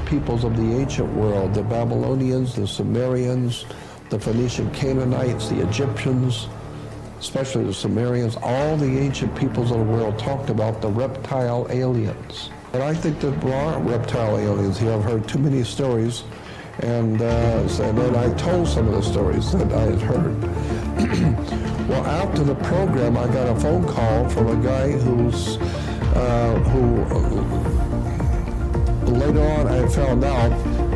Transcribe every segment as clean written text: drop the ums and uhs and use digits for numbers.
peoples of the ancient world, the Babylonians, the Sumerians, the Phoenician Canaanites, the Egyptians, especially the Sumerians, all the ancient peoples of the world talked about the reptile aliens. And I think that there are reptile aliens here. I've heard too many stories, and then I told some of the stories that I had heard. Well, after the program, I got a phone call from a guy who later on I found out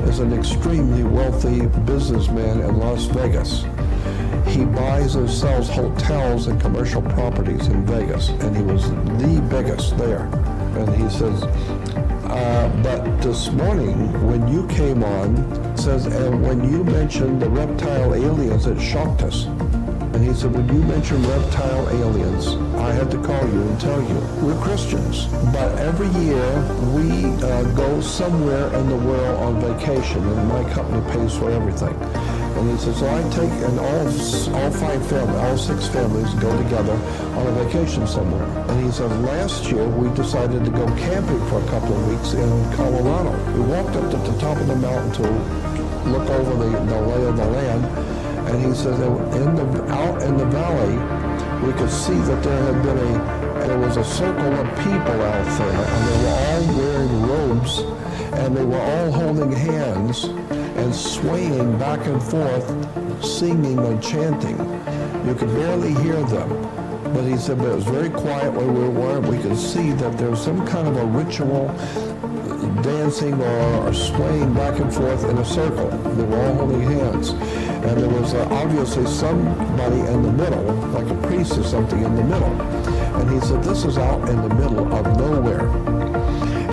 is an extremely wealthy businessman in Las Vegas. He buys and sells hotels and commercial properties in Vegas, and he was the biggest there. And he says, but this morning when you came on, says, and when you mentioned the reptile aliens, it shocked us. And he said, when you mentioned reptile aliens, I had to call you and tell you, we're Christians, but every year we go somewhere in the world on vacation, and my company pays for everything. And he says, so I take, and all five families, all six families go together on a vacation somewhere. And he says, last year we decided to go camping for a couple of weeks in Colorado. We walked up to the top of the mountain to look over the lay of the land. And he says, out in the valley, we could see that there was a circle of people out there, and they were all wearing robes, and they were all holding hands and swaying back and forth, singing and chanting. You could barely hear them. But he said, but it was very quiet where we were. We could see that there was some kind of a ritual dancing or swaying back and forth in a circle. They were all holding hands. And there was obviously somebody in the middle, like a priest or something in the middle. And he said, this is out in the middle of nowhere.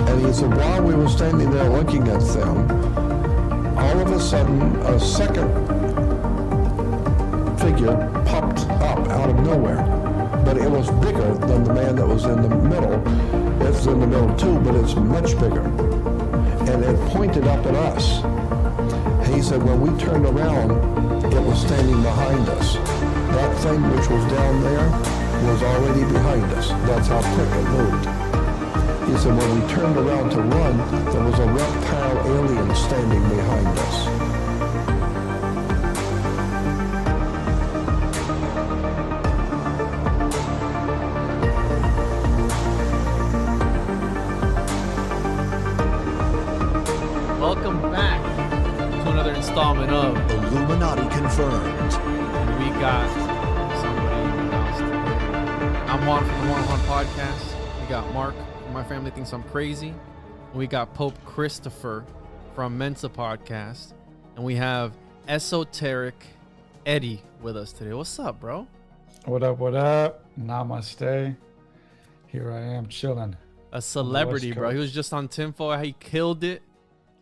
And he said, while we were standing there looking at them, all of a sudden, a second figure popped up out of nowhere. But it was bigger than the man that was in the middle. It's in the middle too, but it's much bigger. And it pointed up at us. He said, when we turned around, it was standing behind us. That thing which was down there was already behind us. That's how quick it moved. He said, when we turned around to run, there was a reptile alien standing behind us. Welcome back to another installment of Illuminati Confirmed. And we got somebody else today. I'm Juan from the One Podcast. We got Mark from My Family Thinks I'm Crazy. And we got Pope Christopher from Mensa Podcast. And we have Esoteric Eddie with us today. What's up, bro? What up, what up? Namaste. Here I am chilling. A celebrity, bro. He was just on Tinfoil. He killed it.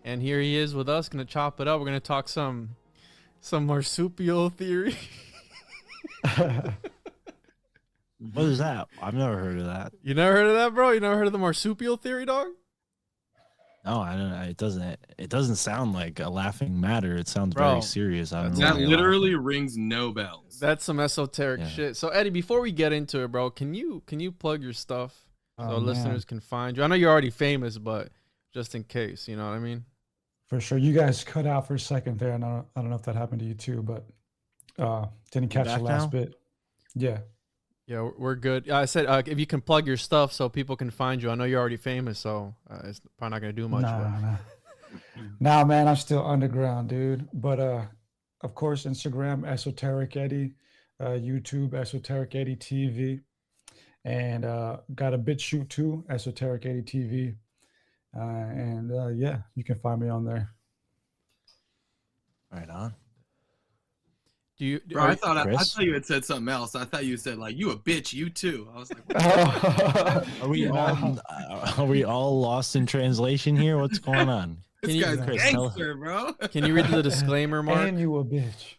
And here he is with us, gonna chop it up. We're gonna talk some marsupial theory. What is that? I've never heard of that. You never heard of that, bro? You never heard of the marsupial theory, dog? No, I don't. It doesn't sound like a laughing matter. It sounds Bro, very serious. I don't know That why you're literally laughing. rings no bells. That's some esoteric shit. So Eddie, before we get into it, bro, can you plug your stuff so listeners can find you? I know you're already famous, but just in case, you know what I mean? For sure. You guys cut out for a second there, and I don't know if that happened to you too, but didn't catch the last bit. Yeah. Yeah, we're good. I said if you can plug your stuff so people can find you. I know you're already famous, so it's probably not gonna do much. Nah, man, I'm still underground, dude. But of course, Instagram, Esoteric Eddie, YouTube, Esoteric Eddie TV, and got a BitChute too, Esoteric Eddie TV. And yeah, you can find me on there. Right on. Bro, I thought you had said something else. I thought you said like, you a bitch, you too. I was like, Are we all lost in translation here? What's going on? this guy's a gangster, bro. Can you read the disclaimer, Mark? And you a bitch.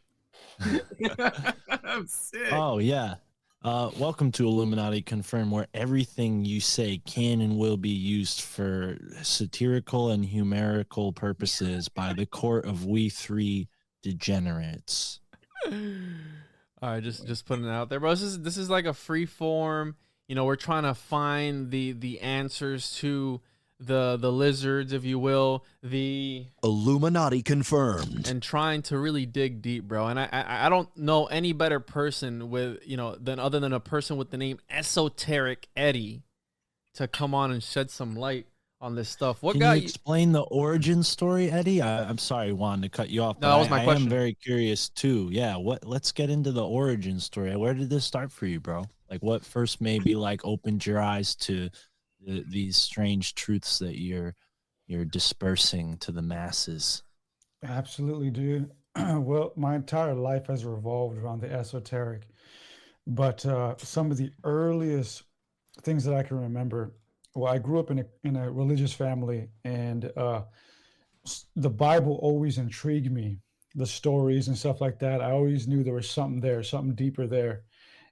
I'm sick. Oh yeah. Welcome to Illuminati Confirmed, where everything you say can and will be used for satirical and humorical purposes by the court of we three degenerates. All right, just putting it out there, bro. This is like a free form. You know, we're trying to find the answers to the lizards, if you will, the Illuminati Confirmed. and trying to really dig deep, bro. And I don't know any better person with, you know, than other than a person with the name Esoteric Eddie to come on and shed some light on this stuff. What Can got you explain the origin story, Eddie? I'm sorry, Juan, to cut you off. No, that was my question. I am very curious too. Yeah, let's get into the origin story. Where did this start for you, bro? Like, what first maybe like opened your eyes to these strange truths that you're dispersing to the masses? Absolutely, dude. Well, my entire life has revolved around the esoteric, but some of the earliest things that I can remember. Well, I grew up in a religious family, and the Bible always intrigued me. The stories and stuff like that. I always knew there was something there, something deeper there.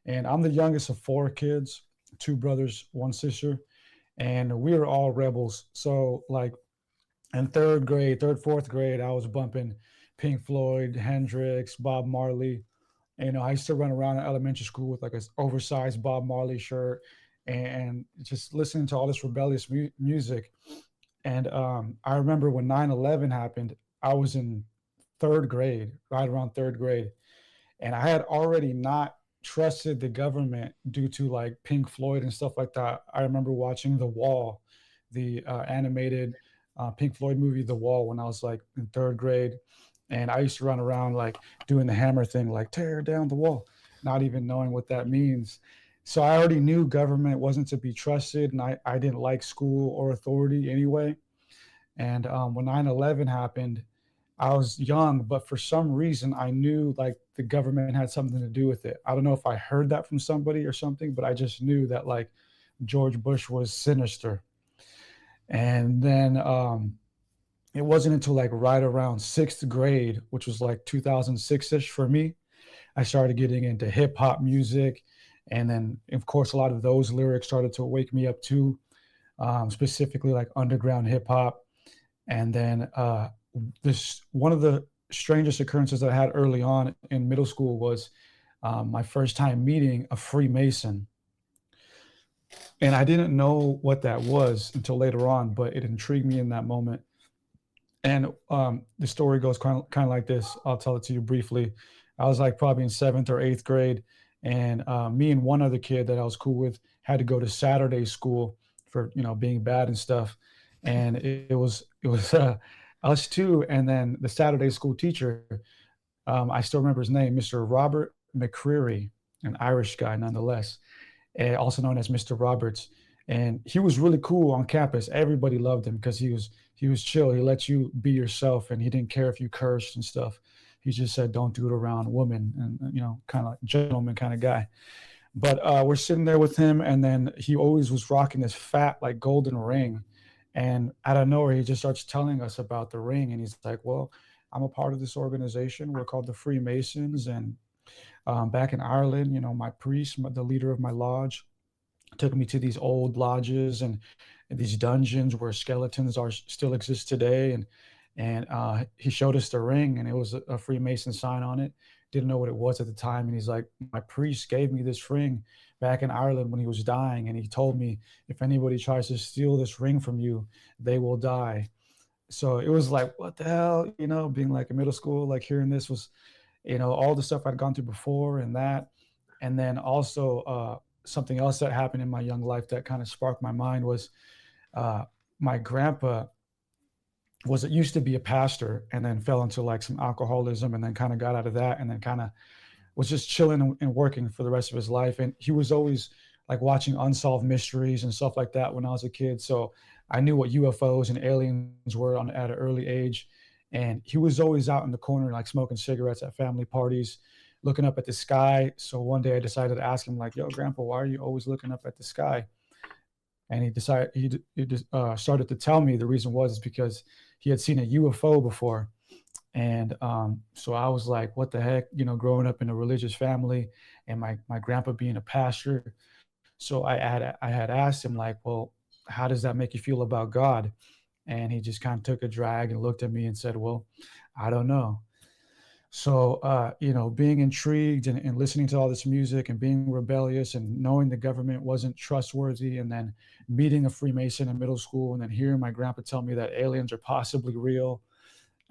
And I'm the youngest of 4 kids, 2 brothers, 1 sister, and we were all rebels. So, like, in 3rd grade, 3rd, 4th grade, I was bumping Pink Floyd, Hendrix, Bob Marley. You know, I used to run around in elementary school with like an oversized Bob Marley shirt and just listening to all this rebellious music. And I remember when 9/11 happened, I was in 3rd grade, right around 3rd grade. And I had already not trusted the government due to like Pink Floyd and stuff like that. I remember watching The Wall, the animated Pink Floyd movie, The Wall, when I was like in 3rd grade. And I used to run around like doing the hammer thing, like tear down the wall, not even knowing what that means. So I already knew government wasn't to be trusted, and I didn't like school or authority anyway. And when 9/11 happened, I was young, but for some reason I knew like the government had something to do with it. I don't know if I heard that from somebody or something, but I just knew that like George Bush was sinister. And then it wasn't until like right around 6th grade, which was like 2006-ish for me, I started getting into hip hop music. And then, of course, a lot of those lyrics started to wake me up too, specifically like underground hip hop. And then this one of the strangest occurrences that I had early on in middle school was my first time meeting a Freemason. And I didn't know what that was until later on, but it intrigued me in that moment. And the story goes kind of like this. I'll tell it to you briefly. I was like probably in 7th or 8th grade, and me and one other kid that I was cool with had to go to Saturday school for, you know, being bad and stuff. And it was us two, and then the Saturday school teacher. I still remember his name, Mr. Robert McCreary, an Irish guy nonetheless, and also known as Mr. Roberts. And he was really cool on campus. Everybody loved him because he was chill. He let you be yourself, and he didn't care if you cursed and stuff. He just said, don't do it around women, and, you know, kind of like gentleman kind of guy. But we're sitting there with him, and then he always was rocking this fat, like golden ring. And out of nowhere, he just starts telling us about the ring. And he's like, well, I'm a part of this organization. We're called the Freemasons. And back in Ireland, you know, my priest, the leader of my lodge, took me to these old lodges and these dungeons where skeletons still exist today. And he showed us the ring, and it was a Freemason sign on it. Didn't know what it was at the time. And he's like, my priest gave me this ring back in Ireland when he was dying. And he told me, if anybody tries to steal this ring from you, they will die. So it was like, what the hell, you know, being like in middle school, like hearing this was, you know, all the stuff I'd gone through before and that. And then also something else that happened in my young life that kind of sparked my mind was my grandpa used to be a pastor, and then fell into like some alcoholism, and then kind of got out of that, and then kind of was just chilling and working for the rest of his life. And he was always like watching unsolved mysteries and stuff like that when I was a kid. So I knew what UFOs and aliens were at an early age. And he was always out in the corner, like smoking cigarettes at family parties, looking up at the sky. So one day I decided to ask him, like, yo, Grandpa, why are you always looking up at the sky? And he started to tell me the reason was because he had seen a UFO before. And so I was like, what the heck, you know, growing up in a religious family and my grandpa being a pastor. So I had asked him, like, well, how does that make you feel about God? And he just kind of took a drag and looked at me and said, well, I don't know. So, being intrigued and listening to all this music and being rebellious and knowing the government wasn't trustworthy, and then meeting a Freemason in middle school, and then hearing my grandpa tell me that aliens are possibly real,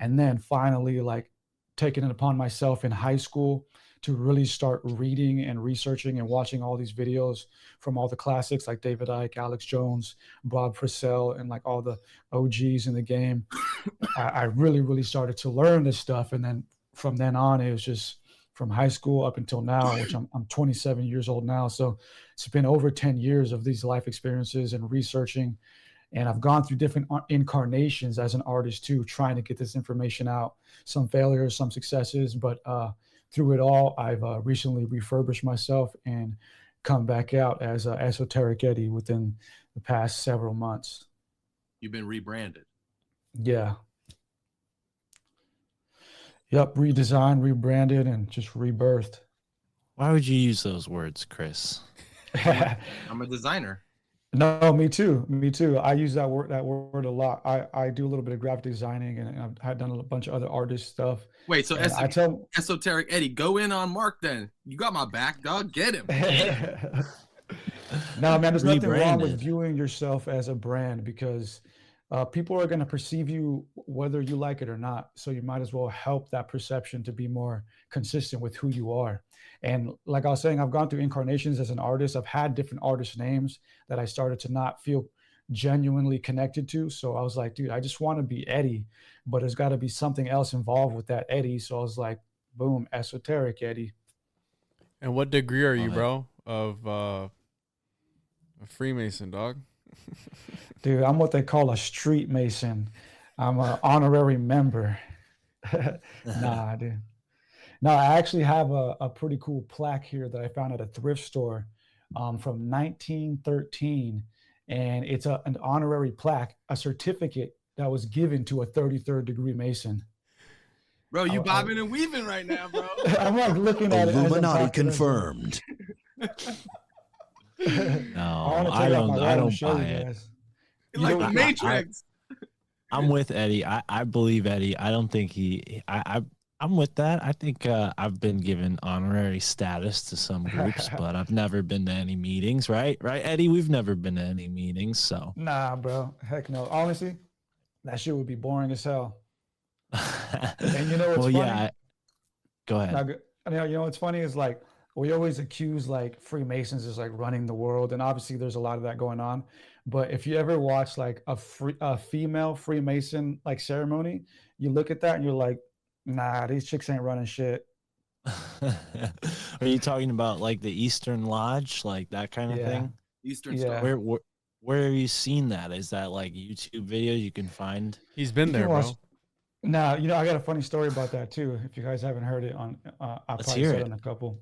and then finally like taking it upon myself in high school to really start reading and researching and watching all these videos from all the classics like David Icke, Alex Jones, Bob Purcell, and like all the OGs in the game. I really, really started to learn this stuff. And then from then on, it was just from high school up until now, which I'm 27 years old now. So it's been over 10 years of these life experiences and researching. And I've gone through different incarnations as an artist too, trying to get this information out. Some failures, some successes, but through it all, I've recently refurbished myself and come back out as Esoteric Eddie within the past several months. You've been rebranded. Yeah. Yep, redesigned, rebranded, and just rebirthed. Why would you use those words, Chris? I'm a designer. No, me too. Me too. I use that word a lot. I do a little bit of graphic designing, and I've done a bunch of other artist stuff. Wait, so Esoteric Eddie, go in on Mark then. You got my back, dog. Get him. No, man, there's nothing wrong with viewing yourself as a brand, because people are going to perceive you whether you like it or not. So you might as well help that perception to be more consistent with who you are. And like I was saying, I've gone through incarnations as an artist. I've had different artist names that I started to not feel genuinely connected to. So I was like, dude, I just want to be Eddie, but there's got to be something else involved with that Eddie. So I was like, boom, Esoteric Eddie. And what degree are you, bro, of a Freemason, dog? Dude, I'm what they call a street Mason. I'm an honorary member. Nah, dude. No, I actually have a pretty cool plaque here that I found at a thrift store from 1913. And it's an honorary plaque, a certificate that was given to a 33rd degry Mason. Bro, you bobbing and weaving right now, bro. I'm like looking at Illuminati Confirmed. No, I don't buy it. Like the Matrix. I'm with Eddie. I believe Eddie. I don't think I'm with that. I think I've been given honorary status to some groups, but I've never been to any meetings, right? Right, Eddie? We've never been to any meetings, so. Nah, bro. Heck no. Honestly, that shit would be boring as hell. And you know what's funny? Yeah. Go ahead. Now, you know what's funny is like, we always accuse like Freemasons as like running the world, and obviously there's a lot of that going on. But if you ever watch like a female Freemason like ceremony, you look at that and you're like, nah, these chicks ain't running shit. Are you talking about like the Eastern Lodge, like that kind of thing? Eastern stuff. Where have you seen that? Is that like YouTube video you can find? He's been there, bro. Nah, you know, I got a funny story about that too. If you guys haven't heard it on, I'll probably say it on a couple.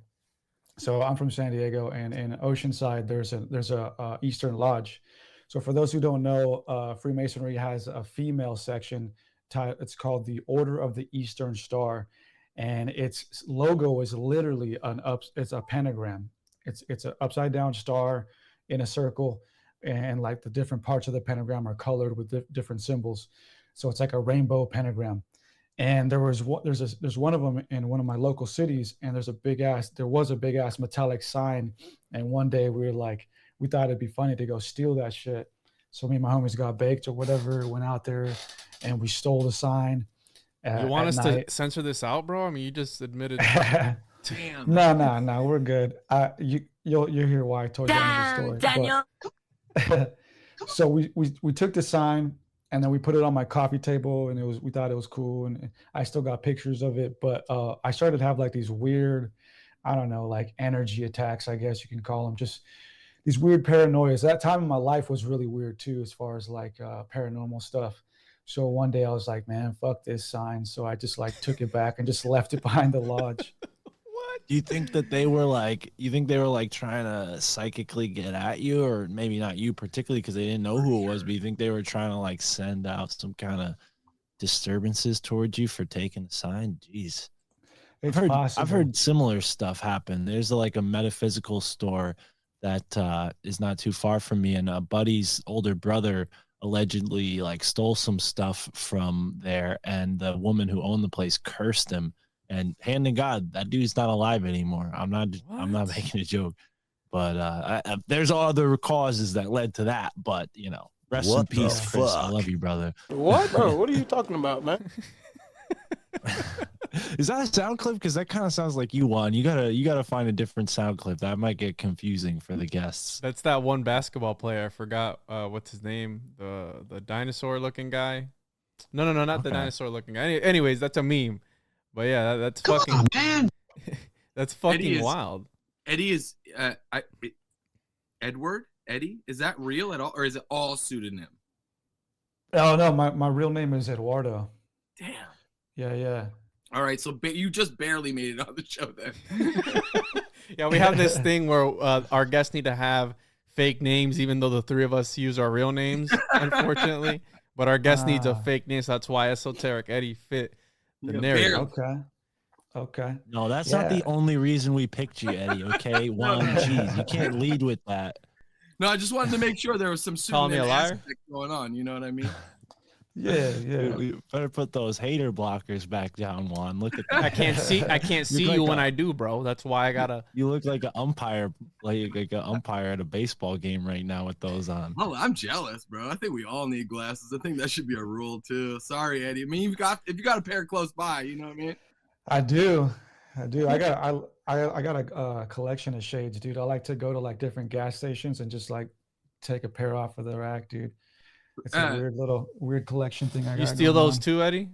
So I'm from San Diego, and in Oceanside, there's a Eastern Lodge. So for those who don't know, Freemasonry has a female section. It's called the Order of the Eastern Star, and its logo is literally it's a pentagram. It's an upside down star in a circle, and like the different parts of the pentagram are colored with different symbols. So it's like a rainbow pentagram. And there's one of them in one of my local cities, and there was a big ass metallic sign. And one day we thought it'd be funny to go steal that shit. So me and my homies got baked or whatever, went out there and we stole the sign. You want us to censor this out, bro? I mean, you just admitted. Damn. No, we're good. You'll hear why I told you the story. Daniel. So we took the sign, and then we put it on my coffee table, and we thought it was cool, and I still got pictures of it. But I started to have like these weird, I don't know, like energy attacks, I guess you can call them, just these weird paranoias. That time in my life was really weird too, as far as like paranormal stuff. So one day I was like, man, fuck this sign. So I just like took it back and just left it behind the lodge. What? Do you think that they were like, trying to psychically get at you, or maybe not you particularly because they didn't know who it was, but you think they were trying to like send out some kind of disturbances towards you for taking a sign? Jeez. I've heard similar stuff happen. There's like a metaphysical store that is not too far from me, and a buddy's older brother allegedly like stole some stuff from there, and the woman who owned the place cursed him And hand in God, that dude's not alive anymore. I'm not making a joke, but there's other causes that led to that. But rest in peace, Chris. I love you, brother. What, bro? What are you talking about, man? Is that a sound clip? Because that kind of sounds like you, Juan. You gotta find a different sound clip. That might get confusing for the guests. That's that one basketball player. I forgot what's his name. The dinosaur looking guy. No, not the dinosaur looking guy. Anyways, that's a meme. But yeah, that's fucking man. That's fucking wild. Eddie is Edward Eddie. Is that real at all, or is it all pseudonym? Oh no, my real name is Eduardo. Damn. Yeah. All right, so you just barely made it on the show then. Yeah, we have this thing where our guests need to have fake names, even though the three of us use our real names, unfortunately. But our guest needs a fake name, so that's why Esoteric Eddie fit the narrative. Okay. No, that's not the only reason we picked you, Eddie. Okay, jeez, you can't lead with that. No, I just wanted to make sure there was some pseudonym aspect going on. You know what I mean? Yeah. We better put those hater blockers back down, Juan. Look at that. I can't see you when I do, bro. That's why I gotta. You look like an umpire, like an umpire at a baseball game right now with those on. Oh, I'm jealous, bro. I think we all need glasses. I think that should be a rule too. Sorry, Eddie. I mean, if you got a pair close by, you know what I mean? I do. I got a collection of shades, dude. I like to go to like different gas stations and just like take a pair off of the rack, dude. It's a weird collection thing I got. You steal those too, Eddie?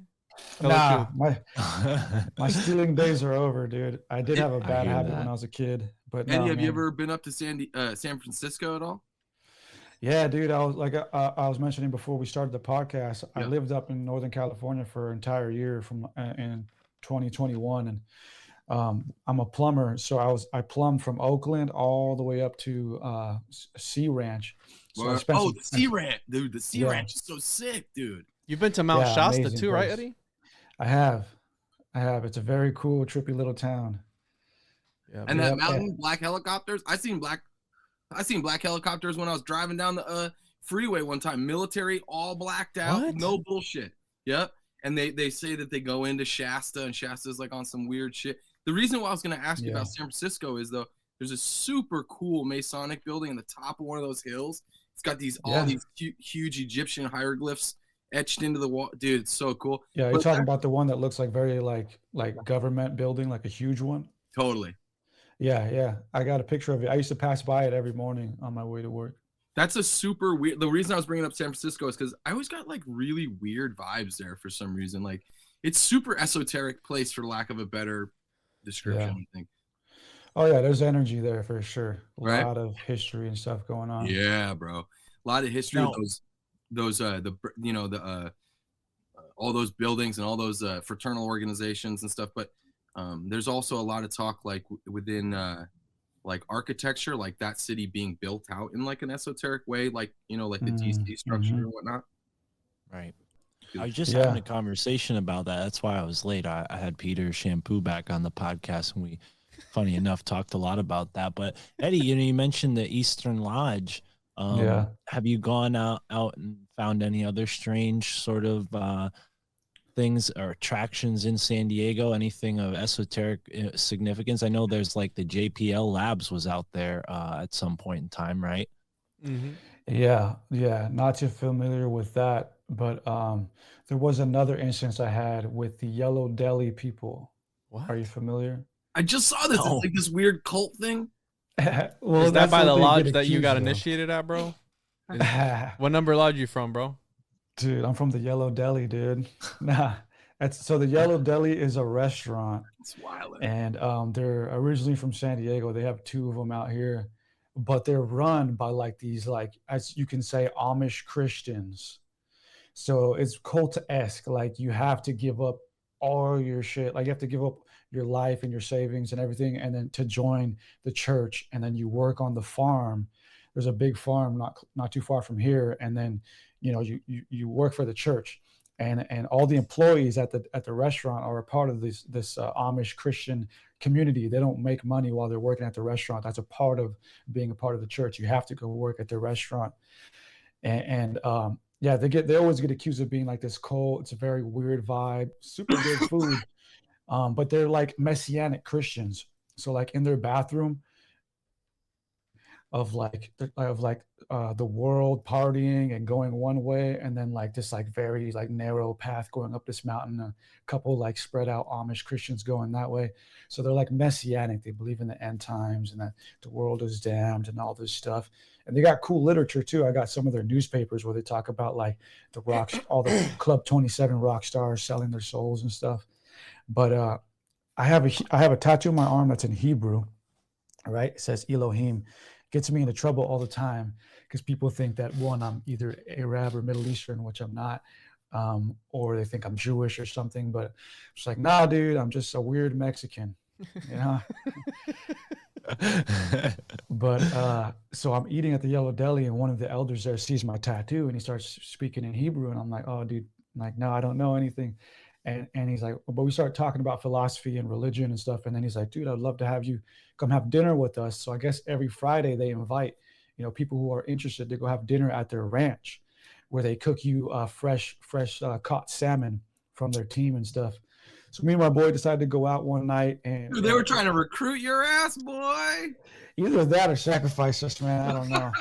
Nah, my stealing days are over, dude. I did have a bad habit when I was a kid, but Eddie, have you ever been up to San Francisco at all? Yeah, dude. I was mentioning before we started the podcast. Yeah. I lived up in Northern California for an entire year from in 2021, and I'm a plumber, so I plumbed from Oakland all the way up to Sea Ranch. So the Sea Ranch, dude. The Sea Ranch is so sick, dude. You've been to Mount Shasta too, right, Eddie? I have. It's a very cool, trippy little town. Yeah, and that mountain, black helicopters. I seen black helicopters when I was driving down the freeway one time. Military, all blacked out, no bullshit. Yep. And they say that they go into Shasta, and Shasta's like on some weird shit. The reason why I was going to ask you about San Francisco is, though, there's a super cool Masonic building on the top of one of those hills. It's got all these huge Egyptian hieroglyphs etched into the wall. Dude, it's so cool. Yeah, you're talking about the one that looks like very like government building, like a huge one? Totally. Yeah. I got a picture of it. I used to pass by it every morning on my way to work. That's a super weird. The reason I was bringing up San Francisco is because I always got like really weird vibes there for some reason. Like, it's super esoteric place, for lack of a better description, I think. Oh yeah, there's energy there for sure. A lot of history and stuff going on. Yeah, bro. A lot of history of those all those buildings and all those fraternal organizations and stuff. But there's also a lot of talk like within like architecture, like that city being built out in like an esoteric way, like like the DC structure and whatnot. Right. I was just having a conversation about that. That's why I was late. I had Peter Shampoo back on the podcast, and we, funny enough, talked a lot about that. But Eddie, you mentioned the Eastern Lodge. Have you gone out and found any other strange sort of things or attractions in San Diego? Anything of esoteric significance? I know there's like the JPL Labs was out there at some point in time, right? Mm-hmm. Yeah. Not too familiar with that, but there was another instance I had with the Yellow Delhi people. What? Are you familiar? I just saw this. It's like this weird cult thing. Well, is that by the lodge that you got initiated at, bro? What number lodge you from, bro? Dude, I'm from the Yellow Delhi, dude. So the Yellow Delhi is a restaurant. It's wild. And they're originally from San Diego. They have two of them out here, but they're run by like these, like, as you can say, Amish Christians. So it's cult-esque. Like, you have to give up all your shit. Like, you have to give up your life and your savings and everything, and then to join the church. And then you work on the farm. There's a big farm not too far from here, and then you work for the church, and all the employees at the restaurant are a part of this Amish Christian community. They don't make money while they're working at the restaurant. That's a part of being a part of the church. You have to go work at the restaurant, and they always get accused of being like this cult. It's a very weird vibe, super good food. But they're like Messianic Christians. So like in their bathroom of the world partying and going one way, and then like this like very like narrow path going up this mountain, a couple like spread out Amish Christians going that way. So they're like Messianic. They believe in the end times and that the world is damned and all this stuff. And they got cool literature too. I got some of their newspapers where they talk about like the rocks, all the Club 27 rock stars selling their souls and stuff. But I have a tattoo on my arm that's in Hebrew, right? It says Elohim. Gets me into trouble all the time because people think that, one, I'm either Arab or Middle Eastern, which I'm not, or they think I'm Jewish or something. But it's like, nah, dude, I'm just a weird Mexican, you know. But so I'm eating at the Yellow Deli, and one of the elders there sees my tattoo, and he starts speaking in Hebrew, and I'm like, oh, dude, I'm like, no, I don't know anything. And he's like, but we start talking about philosophy and religion and stuff. And then he's like, dude, I'd love to have you come have dinner with us. So I guess every Friday they invite, people who are interested to go have dinner at their ranch, where they cook you fresh caught salmon from their team and stuff. So me and my boy decided to go out one night, and Dude, they were trying to recruit your ass, boy. Either that or sacrifice us, man. I don't know.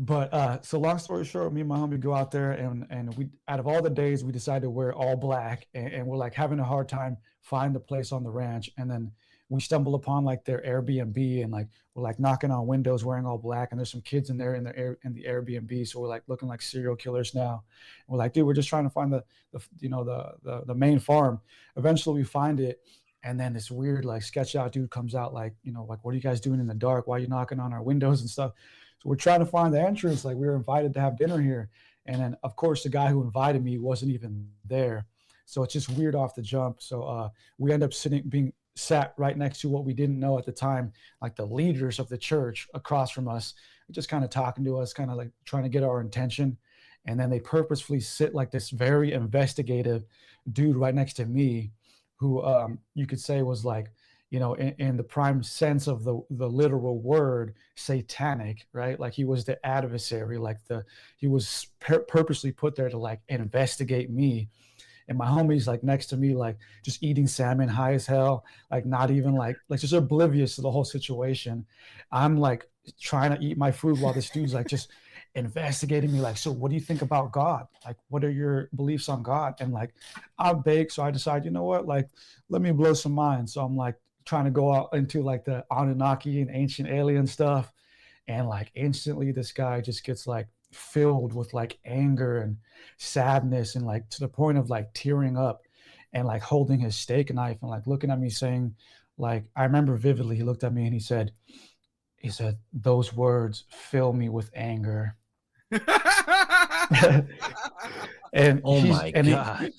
But so long story short, me and my homie go out there, and we, out of all the days, we decided to wear all black, and we're like having a hard time find the place on the ranch. And then we stumble upon like their Airbnb, and like we're like knocking on windows wearing all black, and there's some kids in there in the Airbnb. So we're like looking like serial killers now. And we're like, dude, we're just trying to find the main farm. Eventually we find it. And then this weird like sketch out dude comes out like, like, what are you guys doing in the dark? Why are you knocking on our windows and stuff? So we're trying to find the entrance. Like, we were invited to have dinner here. And then of course the guy who invited me wasn't even there. So it's just weird off the jump. So we end up being sat right next to what we didn't know at the time, like the leaders of the church across from us, just kind of talking to us, kind of like trying to get our attention. And then they purposefully sit like this very investigative dude right next to me, who you could say was like, in the prime sense of the literal word, satanic, right? Like he was the adversary, he was purposely put there to like investigate me. And my homie's like next to me, like just eating salmon, high as hell, like not even like just oblivious to the whole situation. I'm like trying to eat my food while this dude's like just investigating me, like, so what do you think about God? Like, what are your beliefs on God? And like, I'm baked, so I decide, you know what, like, let me blow some minds. So I'm like trying to go out into like the Anunnaki and ancient alien stuff, and like instantly this guy just gets like filled with like anger and sadness, and like to the point of like tearing up, and like holding his steak knife and like looking at me saying, like, I remember vividly, he looked at me and he said, those words fill me with anger. And oh my God.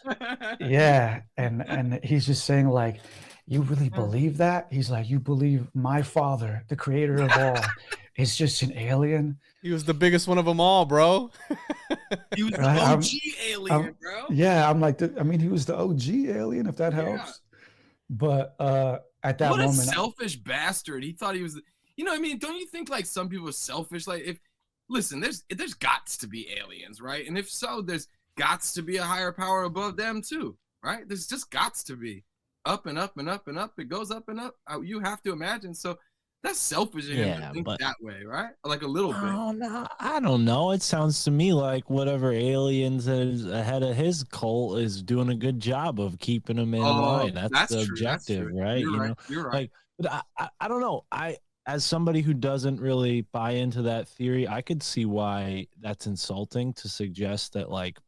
And he's just saying like, you really believe that? He's like, you believe my father, the creator of all, is just an alien? He was the biggest one of them all, bro. He was the OG alien, bro. Yeah, I'm like, he was the OG alien, if that helps. Yeah. But at that moment, what a selfish bastard. He thought he was, don't you think like some people are selfish? Like, listen, there's gots to be aliens, right? And if so, there's gots to be a higher power above them too, right? There's just gots to be up and up and up and up. It goes up and up. You have to imagine. So that's selfish of him to think that way, right? Like a little bit. Oh, no, I don't know. It sounds to me like whatever aliens is ahead of his cult is doing a good job of keeping him in line. That's the objective, right? You're right. Like, but I don't know. As somebody who doesn't really buy into that theory, I could see why that's insulting to suggest that, like,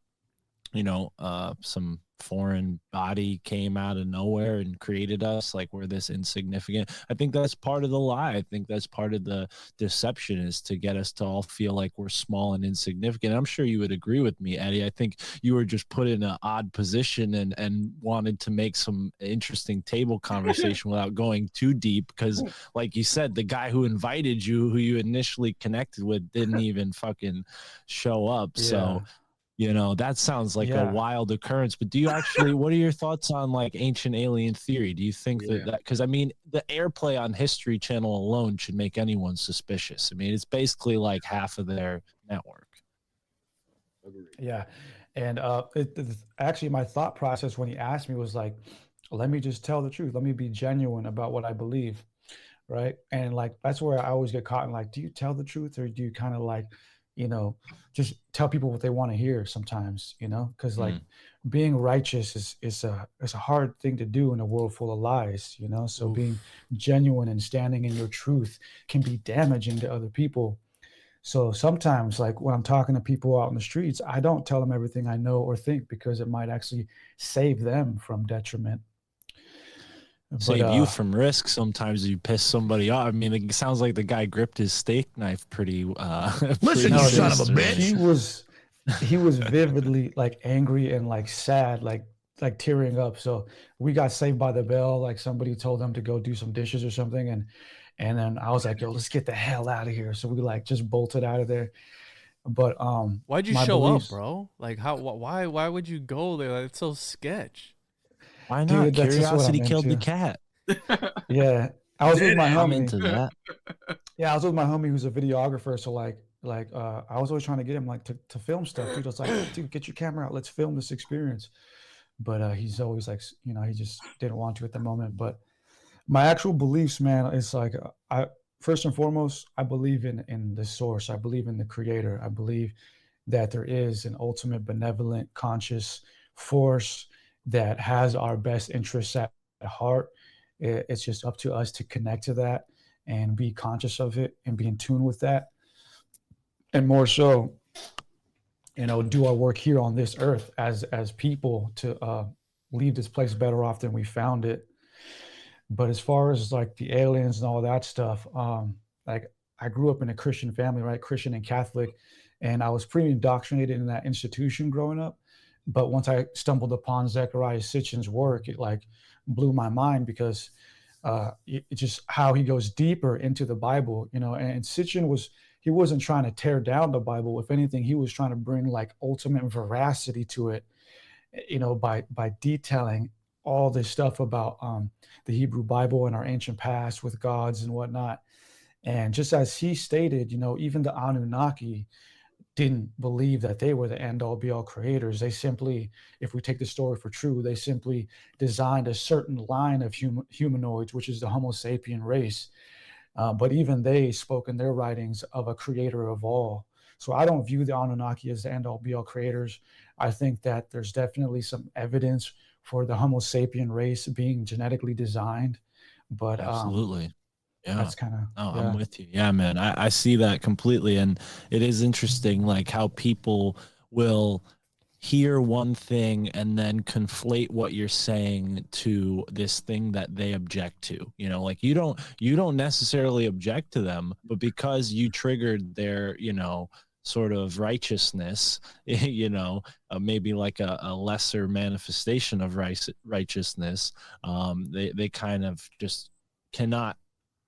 some foreign body came out of nowhere and created us, like we're this insignificant. I think that's part of the lie. I think that's part of the deception, is to get us to all feel like we're small and insignificant. I'm sure you would agree with me, Eddie. I think you were just put in an odd position and wanted to make some interesting table conversation without going too deep, because like you said, the guy who invited you, who you initially connected with, didn't even fucking show up. Yeah. So that sounds like a wild occurrence. But do you actually, what are your thoughts on like ancient alien theory? Do you think that, because the airplay on History Channel alone should make anyone suspicious. It's basically like half of their network. Yeah. And actually my thought process when he asked me was like, let me just tell the truth. Let me be genuine about what I believe, right? And like that's where I always get caught in like, do you tell the truth or do you kind of like, just tell people what they want to hear sometimes, because like being righteous is a hard thing to do in a world full of lies, so being genuine and standing in your truth can be damaging to other people. So sometimes, like when I'm talking to people out in the streets, I don't tell them everything I know or think because it might actually save them from detriment. Save you from risk. Sometimes you piss somebody off. I mean, it sounds like the guy gripped his steak knife pretty. Listen, you son of a bitch. He was vividly like angry and like sad, like tearing up. So we got saved by the bell. Like somebody told him to go do some dishes or something, and then I was like, yo, let's get the hell out of here. So we like just bolted out of there. But why'd you show up, bro? Like why would you go there? Like, it's so sketch. Why not? Dude, Curiosity killed the cat. Yeah, I was with my homie. I'm into that. Yeah, I was with my homie who's a videographer. So like I was always trying to get him like to film stuff. Dude, I was like, dude, get your camera out. Let's film this experience. But he's always like, he just didn't want to at the moment. But my actual beliefs, man, is like I first and foremost, I believe in the source. I believe in the creator. I believe that there is an ultimate benevolent conscious force that has our best interests at heart. It's just up to us to connect to that and be conscious of it and be in tune with that. And more so, do our work here on this earth as people to leave this place better off than we found it. But as far as like the aliens and all that stuff, like I grew up in a Christian family, right? Christian and Catholic. And I was pretty indoctrinated in that institution growing up. But once I stumbled upon Zecharia Sitchin's work, it like blew my mind because it just how he goes deeper into the Bible, and Sitchin he wasn't trying to tear down the Bible. If anything, he was trying to bring like ultimate veracity to it, by detailing all this stuff about the Hebrew Bible and our ancient past with gods and whatnot. And just as he stated, even the Anunnaki didn't believe that they were the end-all be-all creators. They simply, if we take the story for true, they simply designed a certain line of humanoids, which is the Homo sapien race. But even they spoke in their writings of a creator of all. So I don't view the Anunnaki as the end-all be-all creators. I think that there's definitely some evidence for the Homo sapien race being genetically designed. But absolutely. Yeah, that's kind of. Oh, yeah. I'm with you. Yeah, man, I see that completely, and it is interesting, like how people will hear one thing and then conflate what you're saying to this thing that they object to. Like you don't necessarily object to them, but because you triggered their, sort of righteousness, maybe like a lesser manifestation of righteousness, they kind of just cannot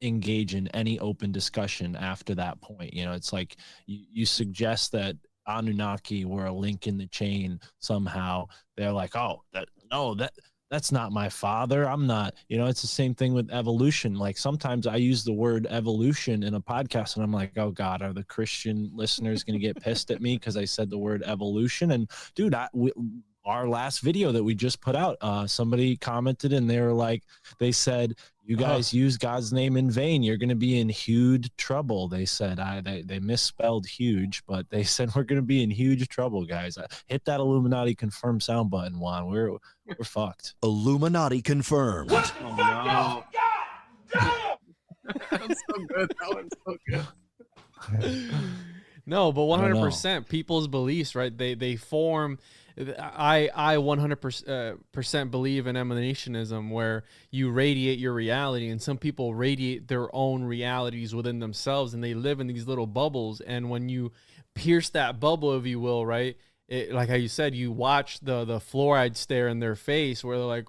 engage in any open discussion after that point. It's like you suggest that Anunnaki were a link in the chain somehow. They're like, that's not my father. I'm not, it's the same thing with evolution. Like sometimes I use the word evolution in a podcast and I'm like, oh God, are the Christian listeners going to get pissed at me because I said the word evolution? And dude, our last video that we just put out, somebody commented and they said, you guys use God's name in vain. You're going to be in huge trouble. They said, they misspelled huge, but they said, we're going to be in huge trouble, guys. Hit that Illuminati confirmed sound button, Juan. We're fucked. Illuminati confirmed. Oh, no. That's so good. That one's so good. No, but 100% people's beliefs, right? They form. I 100% believe in emanationism, where you radiate your reality, and some people radiate their own realities within themselves, and they live in these little bubbles. And when you pierce that bubble, if you will, right? Like how you said, you watch the fluoride stare in their face, where they're like,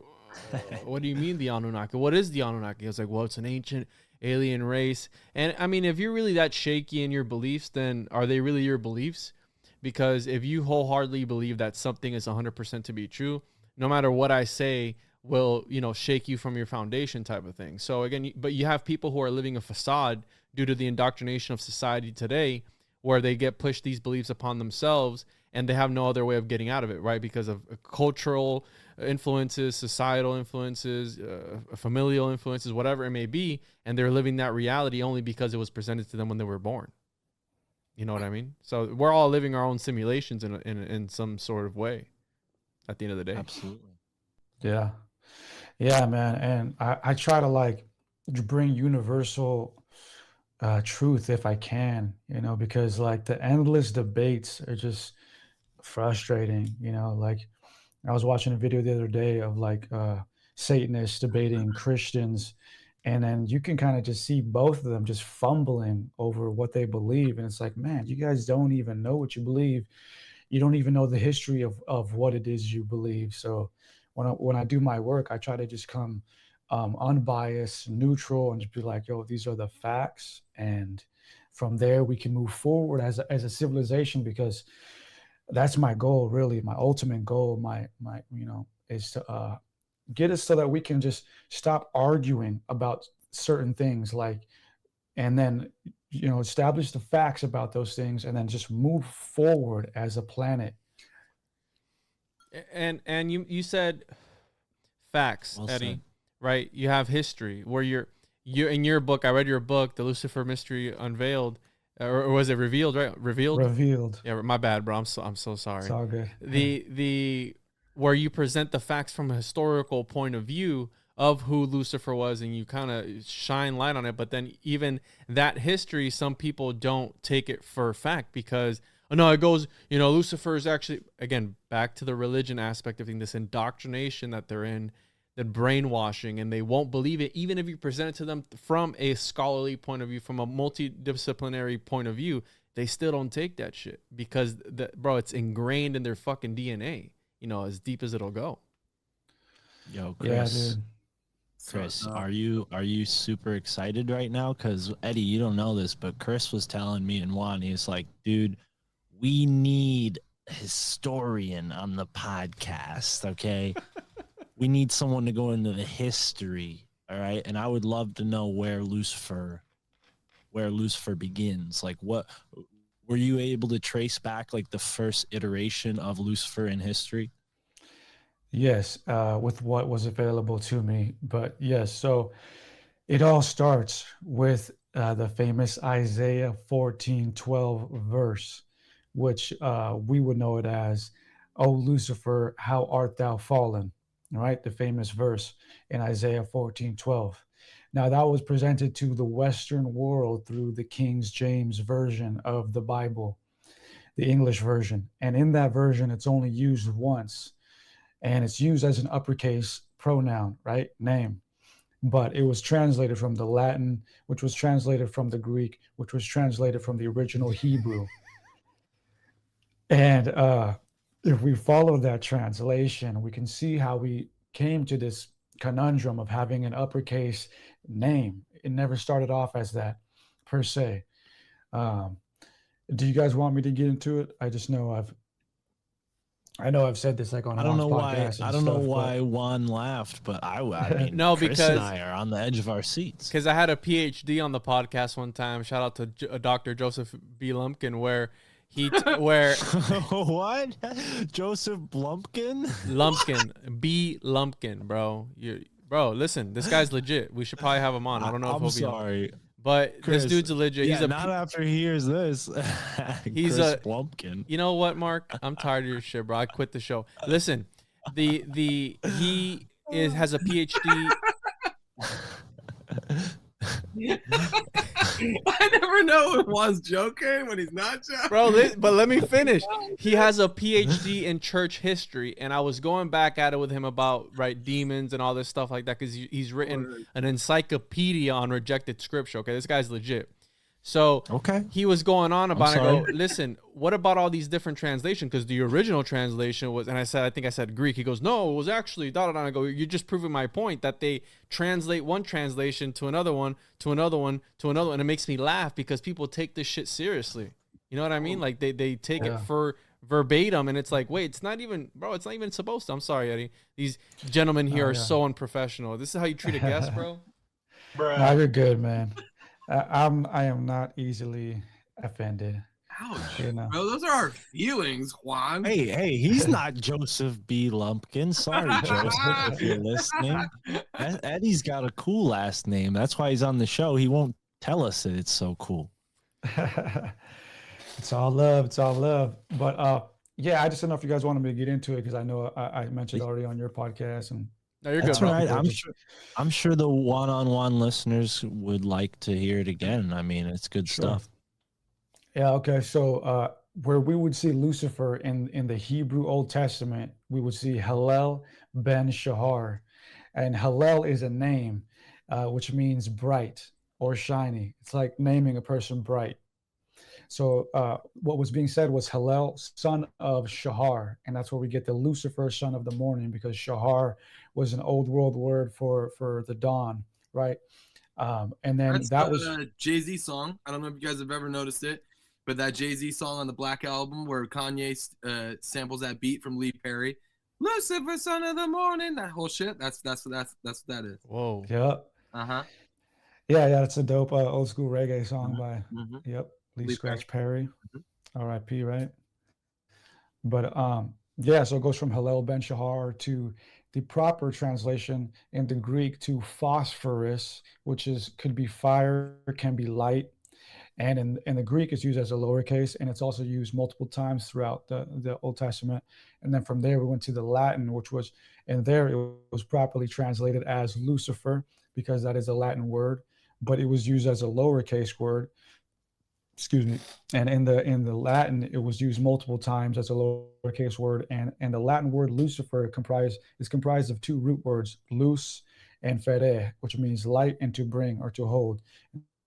"What do you mean the Anunnaki? What is the Anunnaki?" I was like, "Well, it's an ancient alien race." And I mean, if you're really that shaky in your beliefs, then are they really your beliefs? Because if you wholeheartedly believe that something is 100% to be true, no matter what I say will, shake you from your foundation type of thing. So again, but you have people who are living a facade due to the indoctrination of society today, where they get pushed these beliefs upon themselves, and they have no other way of getting out of it, right? Because of cultural influences, societal influences, familial influences, whatever it may be, and they're living that reality only because it was presented to them when they were born. You know what I mean? So we're all living our own simulations in some sort of way at the end of the day. Absolutely. Yeah. Yeah, man. And I try to like bring universal truth if I can, you know, because like the endless debates are just frustrating, you know. Like I was watching a video the other day of like Satanists debating Christians, and then you can kind of just see both of them just fumbling over what they believe. And it's like, man, you guys don't even know what you believe. You don't even know the history of what it is you believe. So when I do my work, I try to just come unbiased, neutral, and just be like, yo, these are the facts. And from there, we can move forward as a civilization, because that's my goal, really. My ultimate goal, my you know, is to get us so that we can just stop arguing about certain things, like, and then, you know, establish the facts about those things, and then just move forward as a planet. And you said facts, Well Eddie, said. right? You have history where you're in your book. I read your book, The Lucifer Mystery Unveiled, or was it revealed? Right, revealed. Yeah, my bad, bro. I'm so sorry. It's all good. The where you present the facts from a historical point of view of who Lucifer was, and you kind of shine light on it. But then even that history, some people don't take it for fact, because no, it goes, you know, Lucifer is actually, again, back to the religion aspect of things, this indoctrination that they're in, the brainwashing, and they won't believe it even if you present it to them from a scholarly point of view, from a multidisciplinary point of view. They still don't take that shit because bro, it's ingrained in their fucking DNA, you know, as deep as it'll go. Yo, Chris. Yeah, dude. Chris, are you super excited right now? Because Eddie, you don't know this, but Chris was telling me and Juan, he's like, dude, we need a historian on the podcast, okay? We need someone to go into the history, all right? And I would love to know where Lucifer begins. Like, what were you able to trace back, like the first iteration of Lucifer in history? Yes, with what was available to me. But yes, so it all starts with the famous Isaiah 14:12 verse, which we would know it as, "O Lucifer, how art thou fallen?" Right? The famous verse in Isaiah 14:12. Now, that was presented to the Western world through the King James version of the Bible, the English version. And in that version, it's only used once. And it's used as an uppercase pronoun, right? Name. But it was translated from the Latin, which was translated from the Greek, which was translated from the original Hebrew. And if we follow that translation, we can see how we came to this conundrum of having an uppercase name. It never started off as that, per se. Do you guys want me to get into it? I just know I've said this like on I don't know why Juan laughed, but I mean, No, Chris because and I are on the edge of our seats. Because I had a PhD on the podcast one time. Shout out to Dr. Joseph B. Lumpkin, where What? Joseph Blumpkin? Lumpkin, bro. Bro, listen, this guy's legit. We should probably have him on. I don't know if I'm he'll sorry. be on. But Chris, this dude's a legit. Yeah, not after he hears this. He's Chris a Blumpkin. You know what, Mark? I'm tired of your shit, bro. I quit the show. Listen, he has a PhD. I never know when Juan's joking, when he's not joking. Bro, but let me finish. He has a PhD in church history, and I was going back at it with him about demons and all this stuff like that, because he's written an encyclopedia on rejected scripture. Okay, this guy's legit. So he was going on about it. I go, listen, what about all these different translations? Because the original translation was, and I think I said Greek. He goes, no, it was actually da da da. I go, you're just proving my point that they translate one translation to another one, to another one, to another one. And it makes me laugh because people take this shit seriously. You know what I mean? Like they take it for verbatim, and it's like, wait, it's not even, bro, it's not even supposed to. I'm sorry, Eddie. These gentlemen here are so unprofessional. This is how you treat a guest, bro? No, you're good, man. I am not easily offended. Ouch. You know. Bro, those are our feelings, Juan. Hey, he's not Joseph B. Lumpkin. Sorry, Joseph, if you're listening. Eddie's got a cool last name. That's why he's on the show. He won't tell us that it's so cool. It's all love. It's all love. But yeah, I just don't know if you guys wanted me to get into it because I know I mentioned already on your podcast. And No, you're That's good, bro. right. I'm sure the one-on-one listeners would like to hear it again. I mean, it's good stuff. Yeah. Okay. So where we would see Lucifer in the Hebrew Old Testament, we would see Hallel ben Shahar, and Hallel is a name, which means bright or shiny. It's like naming a person bright. So what was being said was Hallel, son of Shahar, and that's where we get the Lucifer, son of the morning, because Shahar was an old world word for the dawn, right? And then That's was a Jay-Z song. I don't know if you guys have ever noticed it, but that Jay-Z song on the Black Album where Kanye samples that beat from Lee Perry, Lucifer, son of the morning, that whole shit. That's what that is. Whoa. Yeah. Yeah, that's a dope old school reggae song by Lee Scratch Perry. R.I.P. Right. But yeah, so it goes from Hallel ben Shahar to the proper translation in the Greek to phosphorus, which could be fire, can be light. And in the Greek, it's used as a lowercase, and it's also used multiple times throughout the Old Testament. And then from there, we went to the Latin, which was, and there it was properly translated as Lucifer, because that is a Latin word, but it was used as a lowercase word. Excuse me. And in the Latin, it was used multiple times as a lowercase word. And the Latin word Lucifer is comprised of two root words, lus and fere, which means light and to bring or to hold.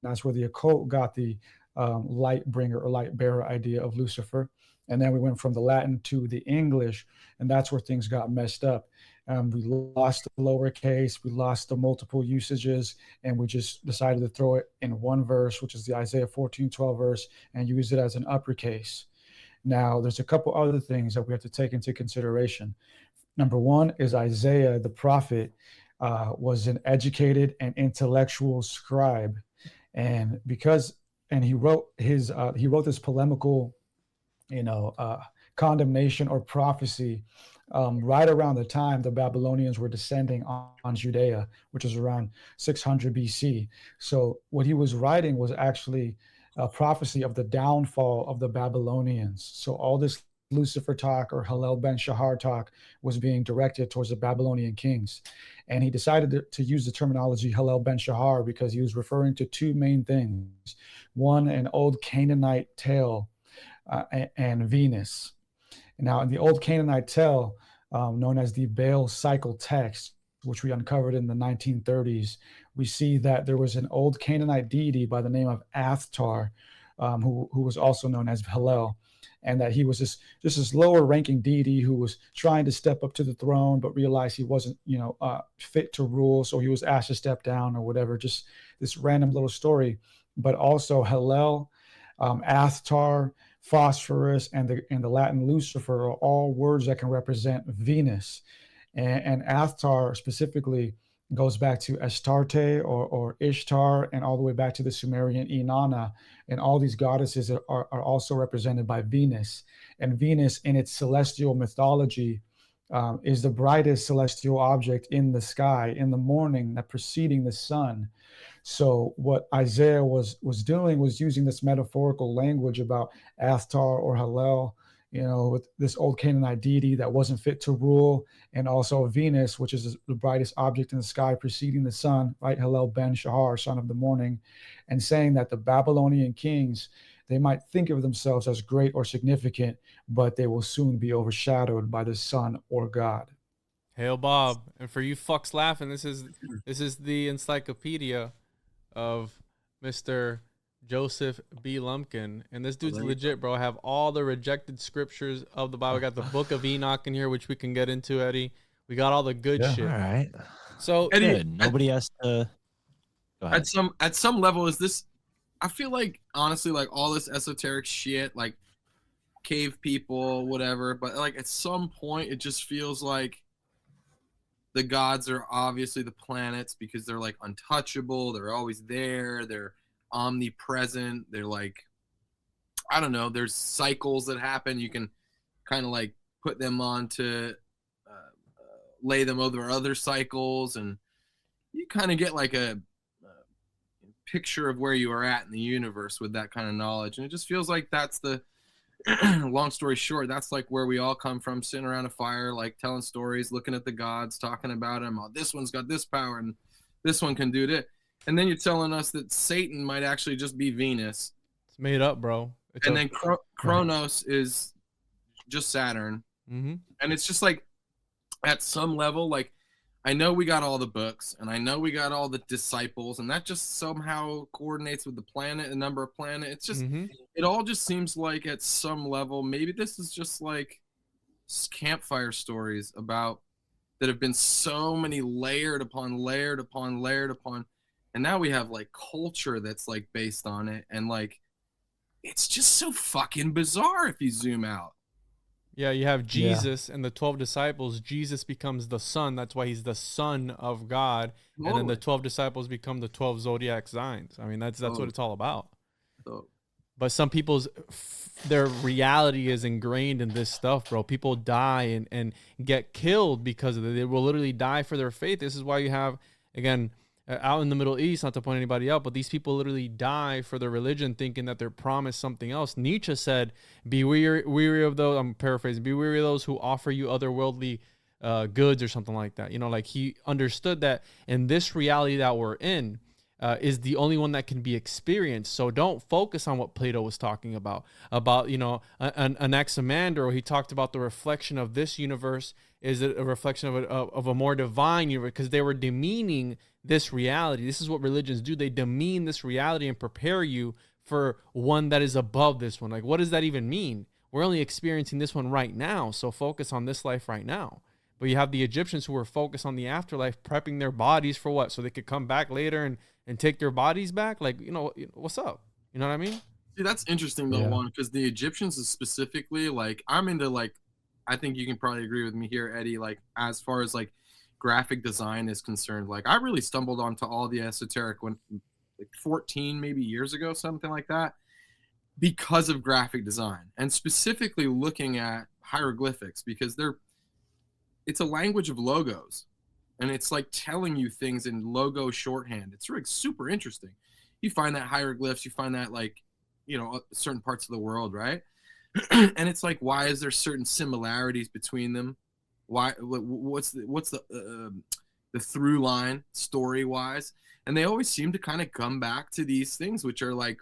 That's where the occult got the light bringer or light bearer idea of Lucifer. And then we went from the Latin to the English, and that's where things got messed up. We lost the lowercase, we lost the multiple usages, and we just decided to throw it in one verse, which is the Isaiah 14:12 verse, and use it as an uppercase. Now, there's a couple other things that we have to take into consideration. Number one is Isaiah, the prophet, was an educated and intellectual scribe. And he wrote this polemical, condemnation or prophecy right around the time the Babylonians were descending on Judea, which is around 600 BC. So what he was writing was actually a prophecy of the downfall of the Babylonians. So all this Lucifer talk or Hallel ben Shahar talk was being directed towards the Babylonian kings. And he decided to use the terminology Hallel ben Shahar because he was referring to two main things. One, an old Canaanite tale, and Venus. Now, in the old Canaanite tale, known as the Baal cycle text, which we uncovered in the 1930s, we see that there was an old Canaanite deity by the name of Athtar, who was also known as Hallel, and that he was just this lower ranking deity who was trying to step up to the throne, but realized he wasn't, fit to rule. So he was asked to step down or whatever, just this random little story. But also Hallel, Athtar, phosphorus, and the Latin Lucifer are all words that can represent Venus. And Athtar specifically goes back to Astarte or Ishtar, and all the way back to the Sumerian Inanna. And all these goddesses are also represented by Venus. And Venus, in its celestial mythology, is the brightest celestial object in the sky in the morning, that preceding the sun. So what Isaiah was doing was using this metaphorical language about Athtar or Hallel, with this old Canaanite deity that wasn't fit to rule, and also Venus, which is the brightest object in the sky preceding the sun, right? Hallel ben Shahar, son of the morning, and saying that the Babylonian kings, they might think of themselves as great or significant, but they will soon be overshadowed by the sun or God. Hail Bob. And for you fucks laughing, this is the encyclopedia of Mr. Joseph B. Lumpkin, and this dude's legit, bro. I have all the rejected scriptures of the Bible. We got the Book of Enoch in here, which we can get into, Eddie. We got all the good shit. All right. So Eddie, good. Nobody has to. Go ahead. At some level, is this? I feel like honestly, like all this esoteric shit, like cave people, whatever. But like at some point, it just feels like the gods are obviously the planets because they're like untouchable. They're always there. They're omnipresent. They're like I don't know, there's cycles that happen. You can kind of like put them on to lay them over other cycles, and you kind of get like a picture of where you are at in the universe with that kind of knowledge. And it just feels like that's the long story short, that's like where we all come from, sitting around a fire, like telling stories, looking at the gods, talking about them. Oh, this one's got this power and this one can do that. And then you're telling us that Satan might actually just be Venus. It's made up, bro. And then Kronos is just Saturn. Mm-hmm. And it's just like, at some level, like, I know we got all the books and I know we got all the disciples, and that just somehow coordinates with the planet, the number of planets. It's just, it all just seems like at some level, maybe this is just like campfire stories about that have been so many layered upon layered upon layered upon. And now we have like culture that's like based on it. And like, it's just so fucking bizarre if you zoom out. Yeah, you have Jesus and the 12 disciples. Jesus becomes the son. That's why he's the son of God. And then the 12 disciples become the 12 zodiac signs. I mean, that's what it's all about. But some people's, their reality is ingrained in this stuff, bro. People die and get killed because of it. They will literally die for their faith. This is why you have, again, out in the Middle East, not to point anybody out, but these people literally die for their religion thinking that they're promised something else. Nietzsche said, be weary of those, I'm paraphrasing, be weary of those who offer you otherworldly goods or something like that. You know, like he understood that in this reality that we're in is the only one that can be experienced. So don't focus on what Plato was talking about, you know, an Anaximander, or he talked about the reflection of this universe is a reflection of a more divine universe, because they were demeaning this reality. This is what religions do. They demean this reality and prepare you for one that is above this one. Like, what does that even mean? We're only experiencing this one right now, so focus on this life right now. But you have the Egyptians who were focused on the afterlife, prepping their bodies for what? So they could come back later and take their bodies back? Like, you know, what's up? You know what I mean? See, that's interesting though, Juan, because the Egyptians is specifically, like, I'm into, like, I think you can probably agree with me here, Eddie, like, as far as, like, graphic design is concerned. Like, I really stumbled onto all the esoteric when, like, 14 maybe years ago, something like that, because of graphic design, and specifically looking at hieroglyphics, because it's a language of logos, and it's like telling you things in logo shorthand. It's really super interesting. You find that hieroglyphs, you find that, like, you know, certain parts of the world, right? And it's like, why is there certain similarities between them? Why? What's the through line story wise? And they always seem to kind of come back to these things, which are like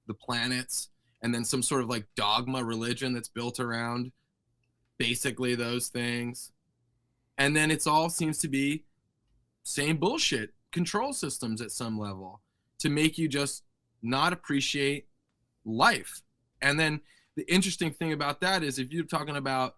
the planets, and then some sort of like dogma religion that's built around basically those things. And then it's all seems to be same bullshit control systems at some level to make you just not appreciate life. And then the interesting thing about that is, if you're talking about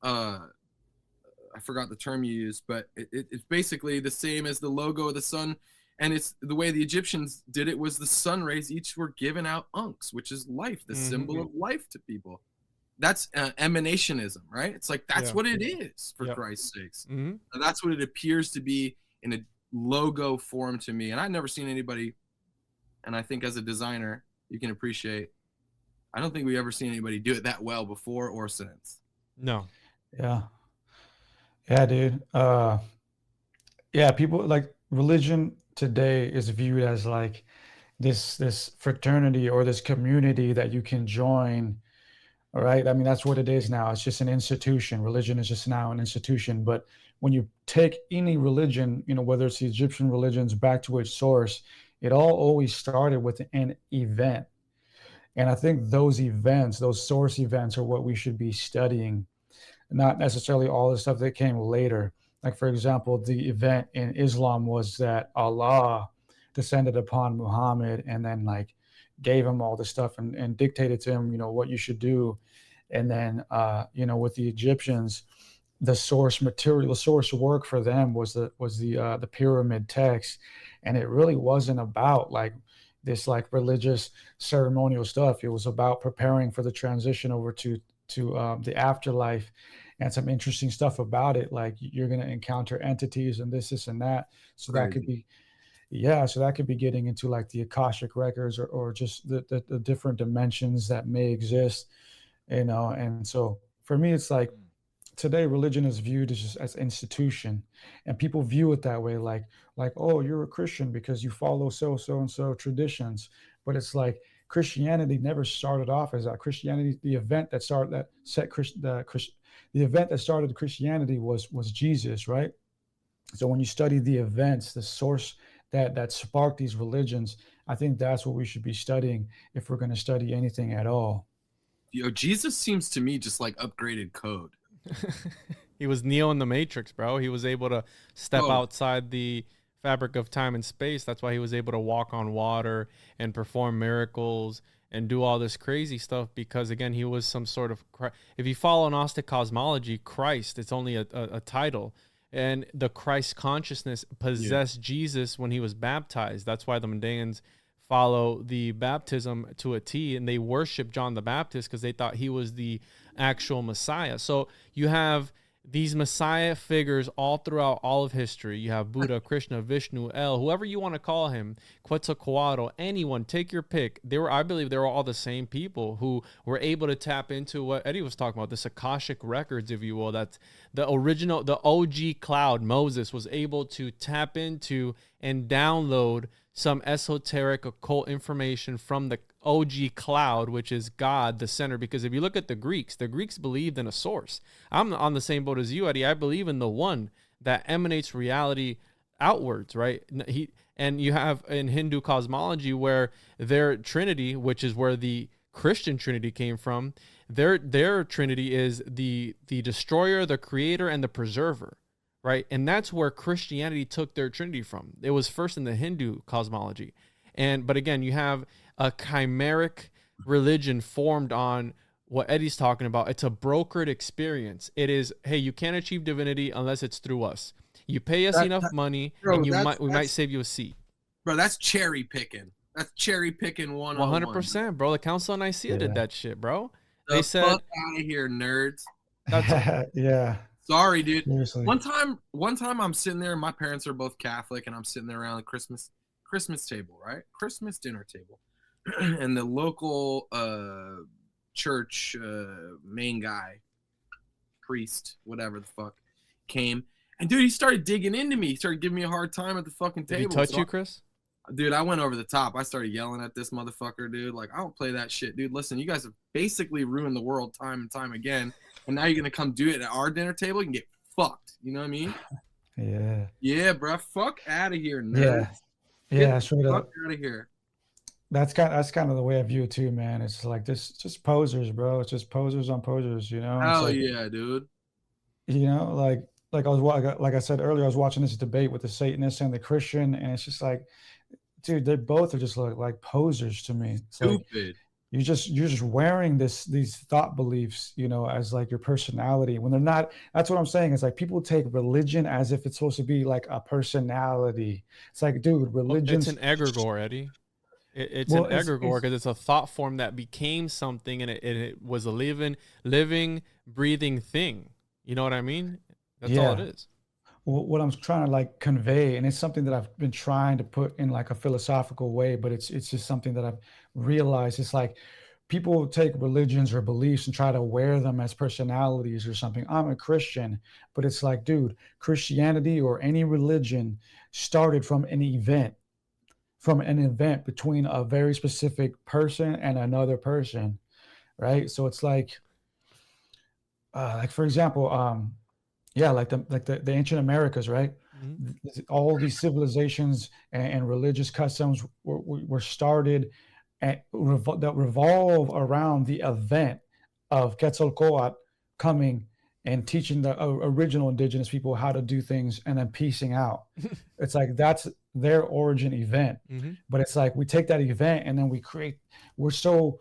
I forgot the term you used, but it's basically the same as the logo of the sun. And it's the way the Egyptians did it was the sun rays each were given out unks, which is life, the symbol of life to people. That's emanationism, right? It's like, that's what it is, for Christ's sakes. And that's what it appears to be in a logo form to me. And I've never seen anybody, and I think as a designer, you can appreciate, I don't think we've ever seen anybody do it that well before or since. No. Yeah, dude. People, like, religion today is viewed as like this fraternity or this community that you can join. All right. I mean, that's what it is now. It's just an institution. Religion is just now an institution. But when you take any religion, you know, whether it's the Egyptian religions, back to its source, it all always started with an event. And I think those events, those source events, are what we should be studying, not necessarily all the stuff that came later. Like, for example, the event in Islam was that Allah descended upon Muhammad and then, like, gave him all this stuff and dictated to him, you know, what you should do. And then, you know, with the Egyptians, the source material, the source work for them was the pyramid text. And it really wasn't about like this, like, religious ceremonial stuff. It was about preparing for the transition over to the afterlife, and some interesting stuff about it. Like, you're going to encounter entities and this and that. So that could be, yeah, so that could be getting into like the Akashic records, or just the different dimensions that may exist, you know. And so for me, it's like today religion is viewed as just as institution, and people view it that way, like, oh, you're a Christian because you follow so and so traditions. But it's like Christianity never started off as that. Christianity, the event that started Christianity was Jesus, right? So when you study the events, the source that sparked these religions, I think that's what we should be studying if we're going to study anything at all. Yo, Jesus seems to me just like upgraded code. He was Neo in the Matrix, bro. He was able to step outside the fabric of time and space. That's why he was able to walk on water and perform miracles and do all this crazy stuff, because again, he was some sort of, if you follow Gnostic cosmology, Christ, it's only a title. And the Christ consciousness possessed Jesus when he was baptized. That's why the Mandaeans follow the baptism to a T, and they worship John the Baptist because they thought he was the actual Messiah. So you have these Messiah figures all throughout all of history. You have Buddha, Krishna, Vishnu, El, whoever you want to call him, Quetzalcoatl, anyone, take your pick. I believe they were all the same people who were able to tap into what Eddie was talking about, this Akashic records, if you will. That's the original, the OG cloud. Moses was able to tap into and download some esoteric occult information from the OG cloud, which is God, the center. Because if you look at the Greeks believed in a source. I'm on the same boat as you, Eddie. I believe in the one that emanates reality outwards, right? And you have in Hindu cosmology where their Trinity, which is where the Christian Trinity came from, their Trinity is the destroyer, the creator, and the preserver. Right. And that's where Christianity took their Trinity from. It was first in the Hindu cosmology. But again, you have a chimeric religion formed on what Eddie's talking about. It's a brokered experience. It is, hey, you can't achieve divinity unless it's through us. You pay us enough money, bro, and we might save you a seat. Bro, that's cherry picking. That's cherry picking 101. 100%, bro. The Council of Nicaea did that shit, bro. They said, fuck out of here, nerds. Yeah. Sorry, dude. Seriously. One time I'm sitting there, my parents are both Catholic, and I'm sitting there around the Christmas table, right? Christmas dinner table. And the local church main guy, priest, whatever the fuck, came. And dude, he started digging into me. He started giving me a hard time at the fucking table. Did he touch you, Chris? Dude, I went over the top. I started yelling at this motherfucker, dude. Like, I don't play that shit, dude. Listen, you guys have basically ruined the world time and time again. And now you're going to come do it at our dinner table? You can get fucked. You know what I mean? Yeah. Yeah, bro. Fuck out of here, nerds. Yeah, straight up. Fuck out of here. That's kind of the way I view it too, man. It's like just posers, bro. It's just posers on posers, you know? Hell like, yeah, dude. You know, like I said earlier, I was watching this debate with the Satanist and the Christian, and it's just like, dude, they both are just like posers to me. It's stupid. Like, you're just wearing these thought beliefs, you know, as like your personality when they're not. That's what I'm saying. It's like people take religion as if it's supposed to be like a personality. It's like, dude, religion. It's an egregore, Eddie. It's an egregore because it's a thought form that became something, and it was a living, breathing thing. You know what I mean? That's all it is. What I'm trying to like convey, and it's something that I've been trying to put in like a philosophical way, but it's just something that I've realized. It's like people take religions or beliefs and try to wear them as personalities or something. I'm a Christian, but it's like, dude, Christianity or any religion started from an event between a very specific person and another person, right? So it's like for example, like the ancient Americas, right? Mm-hmm. All these civilizations and religious customs were started that revolve around the event of Quetzalcoatl coming and teaching the original indigenous people how to do things and then piecing out. It's like that's their origin event. Mm-hmm. But it's like we take that event and then we're so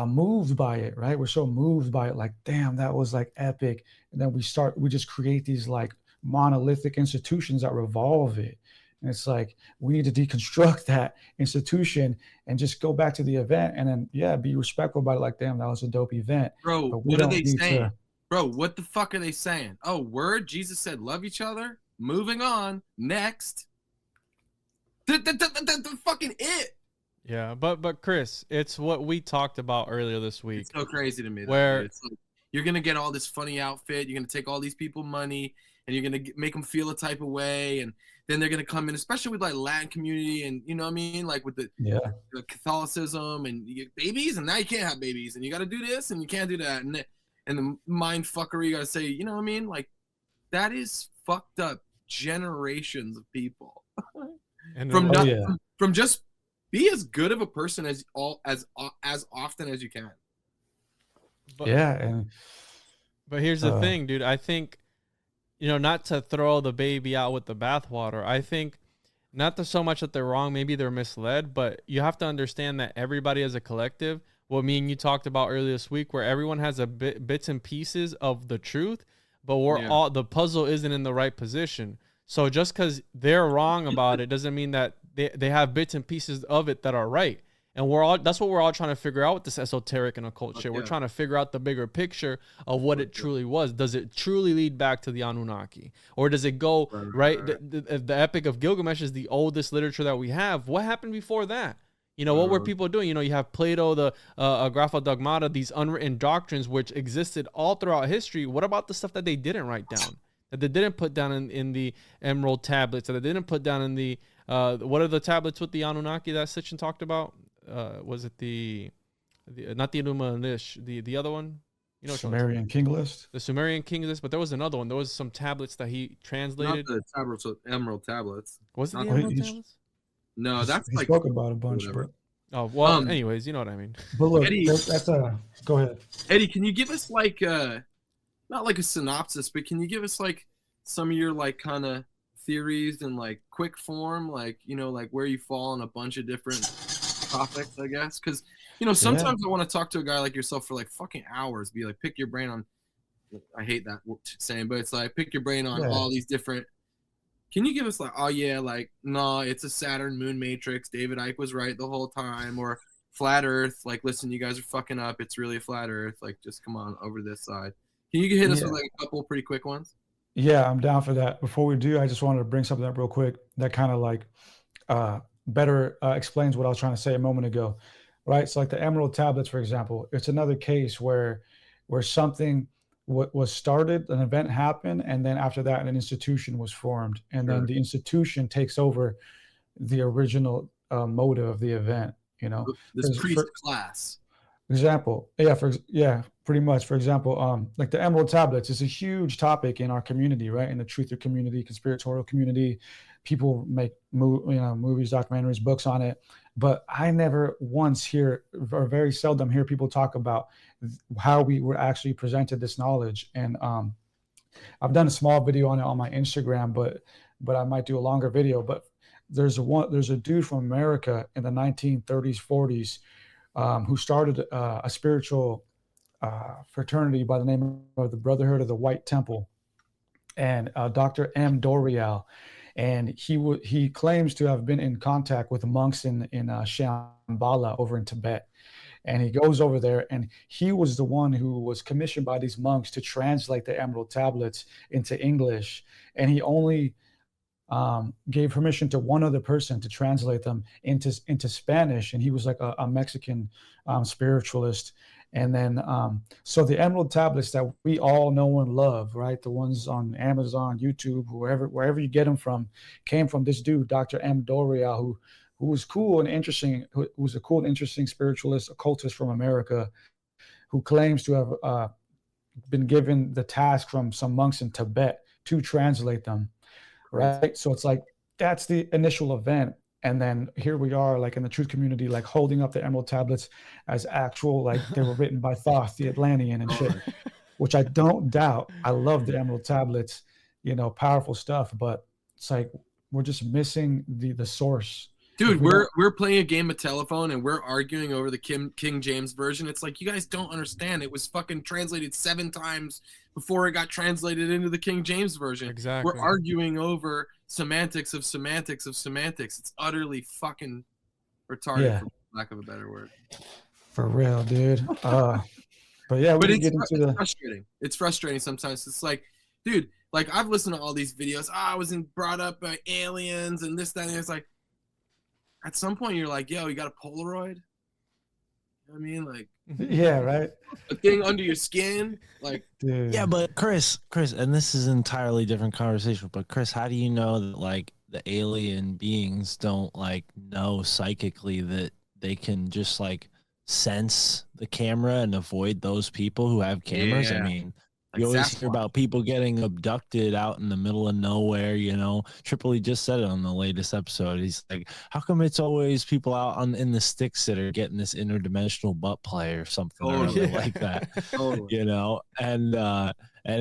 moved by it, right? We're so moved by it, like, damn, that was like epic. And then we just create these like monolithic institutions that revolve it. And it's like, we need to deconstruct that institution and just go back to the event and then, be respectful about it. Like, damn, that was a dope event. Bro, what are they saying? Bro, what the fuck are they saying? Oh, word? Jesus said, love each other. Moving on. Next. The fucking it. Yeah, but Chris, it's what we talked about earlier this week. It's so crazy to me. Where it's like, you're gonna get all this funny outfit, you're gonna take all these people money, and you're gonna make them feel a type of way, and then they're gonna come in, especially with like Latin community, and you know what I mean, like with the Catholicism, and you get babies, and now you can't have babies, and you got to do this, and you can't do that, and the mind fuckery. You got to say, you know what I mean, like that is fucked up generations of people. And from just be as good of a person as often as you can. But here's the thing, dude. I think, not to throw the baby out with the bathwater. I think not so much that they're wrong. Maybe they're misled, but you have to understand that everybody as a collective, what me and you talked about earlier this week, where everyone has bits and pieces of the truth, but the puzzle isn't in the right position. So just because they're wrong about it doesn't mean that they have bits and pieces of it that are right. And that's what we're all trying to figure out with this esoteric and occult shit. We're trying to figure out the bigger picture of what it truly was. Does it truly lead back to the Anunnaki? Or does it go, right? The Epic of Gilgamesh is the oldest literature that we have. What happened before that? What were people doing? You have Plato, the Grapha Dogmata, these unwritten doctrines which existed all throughout history. What about the stuff that they didn't write down? That they didn't put down in the Emerald tablets? That they didn't put down in the... what are the tablets with the Anunnaki that Sitchin talked about? Was it the not the Illuminati, the other one? Sumerian King List? The Sumerian King List, but there was another one. There was some tablets that he translated. Not the tablets with Emerald tablets. Was it the Emerald tablets? No, that's he like... spoke about a bunch. But... Oh, well, anyways, you know what I mean. But look, Eddie, go ahead. Eddie, can you give us like not like a synopsis, but can you give us like some of your like kind of theories in like quick form, like like where you fall on a bunch of different topics, I guess? Because sometimes I want to talk to a guy like yourself for like fucking hours, be like, pick your brain on, I hate that saying, but it's like pick your brain on all these different... Can you give us like, no, it's a Saturn moon matrix, David Icke was right the whole time, or flat earth, like, listen, you guys are fucking up, it's really a flat earth, like, just come on over this side. Can you hit us with like a couple pretty quick ones? Yeah, I'm down for that. Before we do, I just wanted to bring something up real quick that kind of like better explains what I was trying to say a moment ago, right? So like the Emerald tablets, for example, it's another case where something was started, an event happened, and then after that, an institution was formed, and then the institution takes over the original motive of the event. This priest class. Example, pretty much. For example, like the Emerald tablets is a huge topic in our community, right? In the truther community, conspiratorial community, people make movies, documentaries, books on it. But I never once hear, or very seldom hear, people talk about how we were actually presented this knowledge. And I've done a small video on it on my Instagram, but I might do a longer video. But there's a dude from America in the 1930s, 40s. Who started a spiritual fraternity by the name of the Brotherhood of the White Temple, and Dr. M. Dorial, and he claims to have been in contact with monks in Shambhala over in Tibet, and he goes over there, and he was the one who was commissioned by these monks to translate the Emerald tablets into English, and he only gave permission to one other person to translate them into Spanish, and he was like a Mexican spiritualist. And then so the Emerald tablets that we all know and love, right, the ones on Amazon, YouTube, wherever you get them from, came from this dude, Dr. M. Dorial, who was cool and interesting, who was a cool and interesting spiritualist, occultist from America, who claims to have been given the task from some monks in Tibet to translate them. Right. So it's like, that's the initial event. And then here we are, like in the truth community, like holding up the Emerald tablets as actual, like they were written by Thoth, the Atlantean and shit, which I don't doubt. I love the Emerald tablets, powerful stuff, but it's like, we're just missing the source. Dude, we're playing a game of telephone and we're arguing over the King James version. It's like, you guys don't understand. It was fucking translated 7 times before it got translated into the King James version. Exactly. We're arguing over semantics of semantics of semantics. It's utterly fucking retarded, for lack of a better word. For real, dude. But yeah, it's frustrating. It's frustrating sometimes. It's like, dude, like I've listened to all these videos. I was brought up by aliens and this, that, and it's like, at some point you're like, yo, you got a Polaroid? You know what I mean? Like, yeah, right. a thing under your skin, like, Dude. Yeah, but Chris, and this is an entirely different conversation, but Chris, how do you know that like the alien beings don't like know psychically that they can just like sense the camera and avoid those people who have cameras? I Yeah. mean, Like you always Sasquatch. hear about people getting abducted out in the middle of nowhere, you know. Tripoli just said it on the latest episode. He's like, how come it's always people out in the sticks that are getting this interdimensional butt play or something or other like that, you know? And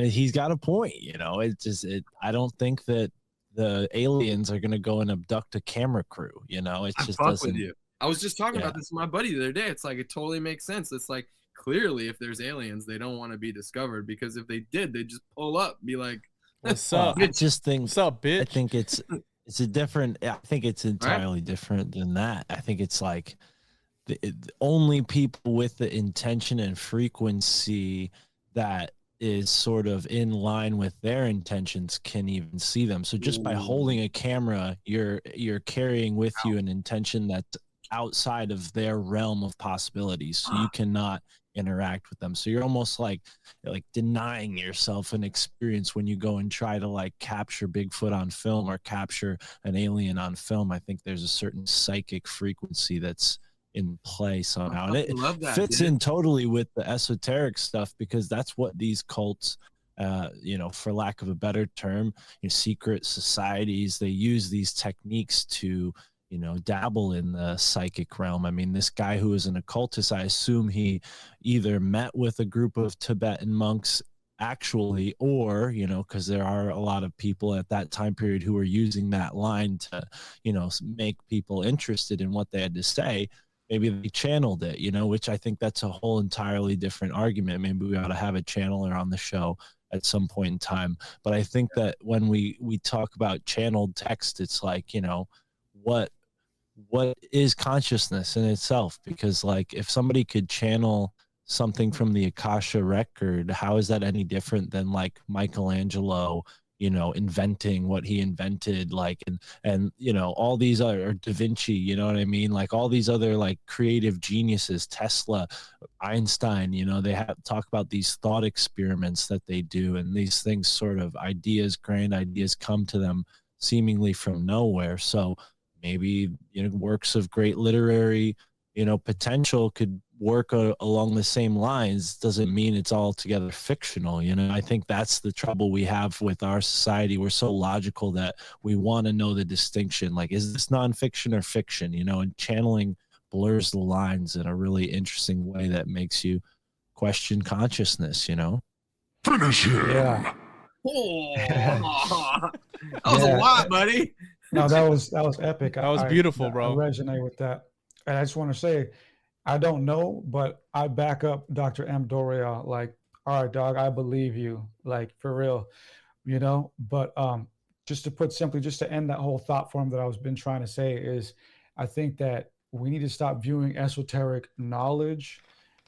he's got a point, you know. It's just, I don't think that the aliens are going to go and abduct a camera crew, you know. It just doesn't. With you. I was just talking about this with my buddy the other day. It's like, it totally makes sense. It's like, clearly, if there's aliens, they don't want to be discovered, because if they did, they'd just pull up, be like, "What's up?" I just think, "What's up, bitch?" I think it's a different. I think it's entirely different than that. I think it's like the only people with the intention and frequency that is sort of in line with their intentions can even see them. So just by holding a camera, you're carrying with you an intention that's outside of their realm of possibilities. So you cannot interact with them. So you're almost like denying yourself an experience when you go and try to like capture Bigfoot on film or capture an alien on film. I think there's a certain psychic frequency that's in play somehow, and it fits in totally with the esoteric stuff, because that's what these cults, you know, for lack of a better term, you know, secret societies, they use these techniques to, you know, dabble in the psychic realm. I mean, this guy who is an occultist, I assume he either met with a group of Tibetan monks actually, or, you know, because there are a lot of people at that time period who were using that line to, you know, make people interested in what they had to say. Maybe they channeled it, you know, which I think that's a whole entirely different argument. Maybe we ought to have a channeler on the show at some point in time. But I think that when we talk about channeled text, it's like, you know, what is consciousness in itself? Because like, if somebody could channel something from the Akasha record, how is that any different than like Michelangelo, you know, inventing what he invented, like, and you know, all these other, or Da Vinci, you know what I mean, like all these other like creative geniuses, Tesla, Einstein, you know, they talk about these thought experiments that they do, and these things, sort of ideas, grand ideas, come to them seemingly from nowhere. So maybe, you know, works of great literary, you know, potential could work along the same lines. Doesn't mean it's altogether fictional. You know, I think that's the trouble we have with our society. We're so logical that we want to know the distinction. Like, is this nonfiction or fiction? You know, and channeling blurs the lines in a really interesting way that makes you question consciousness, you know? Finish him. Yeah. Oh, that was a lot, buddy. No, that was epic. That was beautiful, bro. I resonate with that. And I just want to say, I don't know, but I back up Dr. M. Doria. Like, all right, dog, I believe you. Like, for real, you know? But just to put simply, just to end that whole thought form that I was been trying to say is, I think that we need to stop viewing esoteric knowledge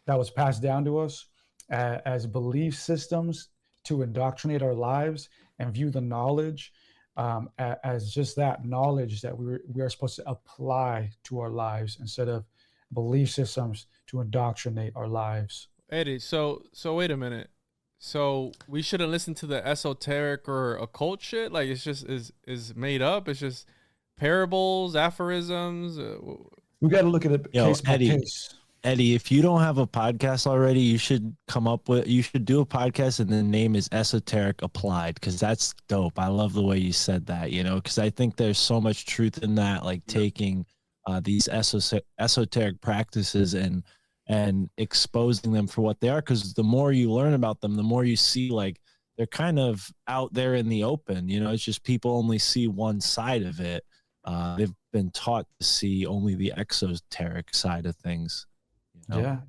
that was passed down to us as belief systems to indoctrinate our lives, and view the knowledge as just that knowledge that we are supposed to apply to our lives, instead of belief systems to indoctrinate our lives. Eddie, so wait a minute. So we shouldn't listen to the esoteric or occult shit? Like, it's just is made up? It's just parables, aphorisms? We got to look at it case by case. Eddie, if you don't have a podcast already, you should you should do a podcast, and the name is Esoteric Applied, because that's dope. I love the way you said that, you know, because I think there's so much truth in that, like taking these esoteric practices and exposing them for what they are. Because the more you learn about them, the more you see, like, they're kind of out there in the open, you know. It's just people only see one side of it. They've been taught to see only the exoteric side of things. You know?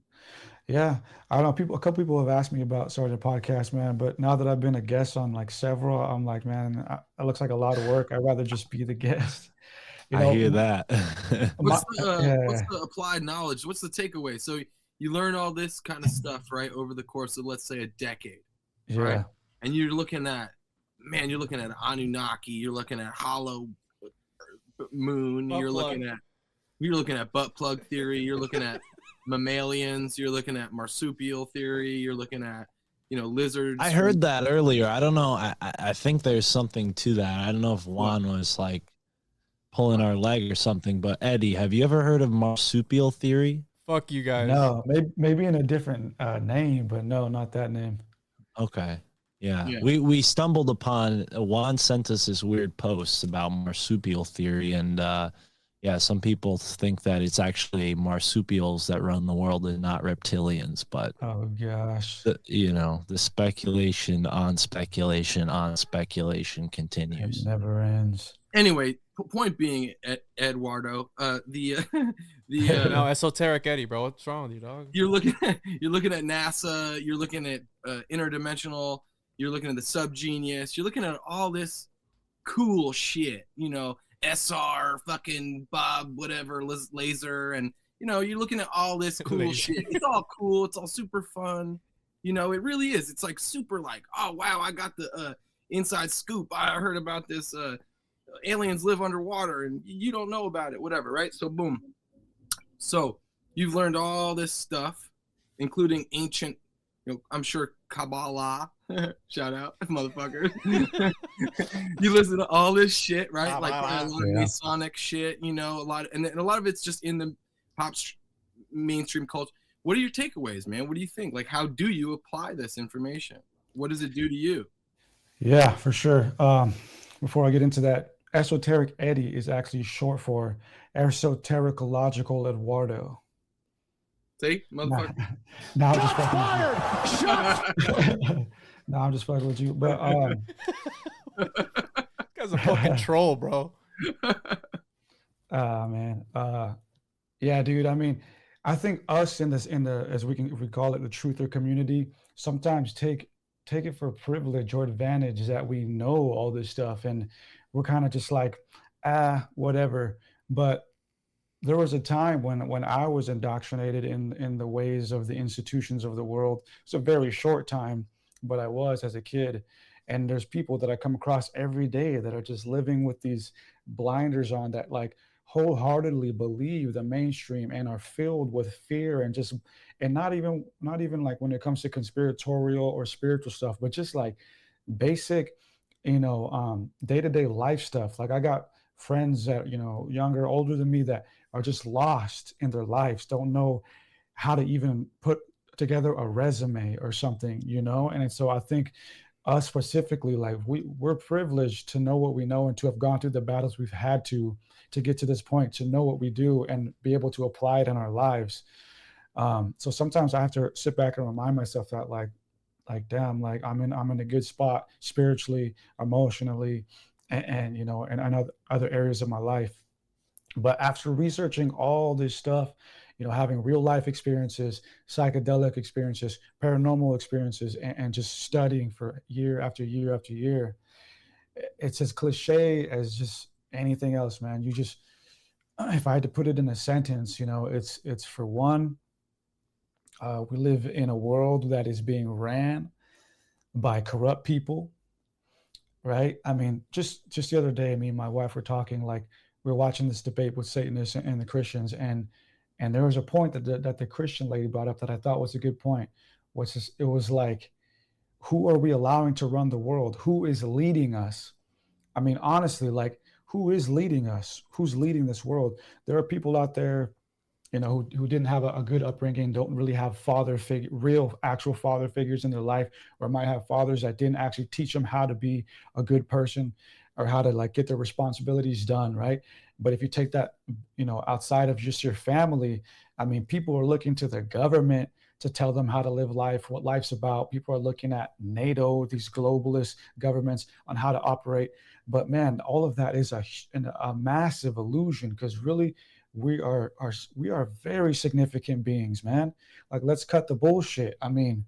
Yeah. I don't know. A couple people have asked me about starting a podcast, man. But now that I've been a guest on like several, I'm like, man, it looks like a lot of work. I'd rather just be the guest. You know, I hear that. What's the applied knowledge? What's the takeaway? So you learn all this kind of stuff, right, over the course of, let's say, a decade, right? And you're looking at Anunnaki, you're looking at Hollow Moon, you're looking at You're looking at butt plug theory. You're looking at mammalians. You're looking at marsupial theory. You're looking at, lizards. I heard that earlier. I don't know. I think there's something to that. I don't know if Juan was like pulling our leg or something, but Eddie, have you ever heard of marsupial theory? Fuck you guys. No, maybe in a different name, but no, not that name. Okay. Yeah. We stumbled upon, Juan sent us this weird post about marsupial theory, and some people think that it's actually marsupials that run the world and not reptilians, but oh gosh, the speculation on speculation on speculation continues. It never ends. Anyway, point being, Eduardo, no, Esoteric Eddie, bro. What's wrong with you, dog? You're looking at NASA. You're looking at interdimensional. You're looking at the subgenius. You're looking at all this cool shit. SR, fucking Bob, whatever, laser, and you're looking at all this cool shit. It's all cool. It's all super fun. It really is. It's like super, like, oh wow, I got the inside scoop. I heard about this. Aliens live underwater and you don't know about it, whatever, right? So boom. So you've learned all this stuff, including ancient, I'm sure Kabbalah. Shout out, motherfucker. You listen to all this shit, right? Like a lot of Masonic shit, a lot, and a lot of it's just in the mainstream culture. What are your takeaways, man? What do you think? Like, how do you apply this information? What does it do to you? Yeah, for sure. Before I get into that, Esoteric Eddie is actually short for Esotericological Eduardo. See, motherfucker. Now I'm just fucking with you. No, I'm just fucking with you. But guy's a fucking troll, bro. Man. Yeah, dude. I mean, I think us in the if we call it the truther community, sometimes take it for privilege or advantage that we know all this stuff, and we're kind of just like, whatever. But there was a time when I was indoctrinated in the ways of the institutions of the world. It's a very short time, but I was as a kid. And there's people that I come across every day that are just living with these blinders on, that like wholeheartedly believe the mainstream and are filled with fear and not even like when it comes to conspiratorial or spiritual stuff, but just like basic, day-to-day life stuff. Like I got friends that, younger, older than me, that are just lost in their lives, don't know how to even put together a resume or something, And so I think us specifically, like we're privileged to know what we know and to have gone through the battles we've had to get to this point, to know what we do and be able to apply it in our lives. So sometimes I have to sit back and remind myself that like, damn, like I'm in a good spot spiritually, emotionally, and other areas of my life. But after researching all this stuff, having real life experiences, psychedelic experiences, paranormal experiences, and just studying for year after year after year, it's as cliche as just anything else, man. You just, if I had to put it in a sentence, it's for one, we live in a world that is being ran by corrupt people, right? I mean, just the other day, me and my wife were talking, like we were watching this debate with Satanists and the Christians, and there was a point that the Christian lady brought up that I thought was a good point, which is, it was like, who are we allowing to run the world? Who is leading us? I mean, honestly, like, who is leading us? Who's leading this world? There are people out there, who didn't have a good upbringing, don't really have real actual father figures in their life, or might have fathers that didn't actually teach them how to be a good person or how to like get their responsibilities done, right? But if you take that, outside of just your family, I mean, people are looking to the government to tell them how to live life, what life's about. People are looking at NATO, these globalist governments, on how to operate. But man, all of that is a massive illusion, because really, we are very significant beings, man. Like, let's cut the bullshit. I mean,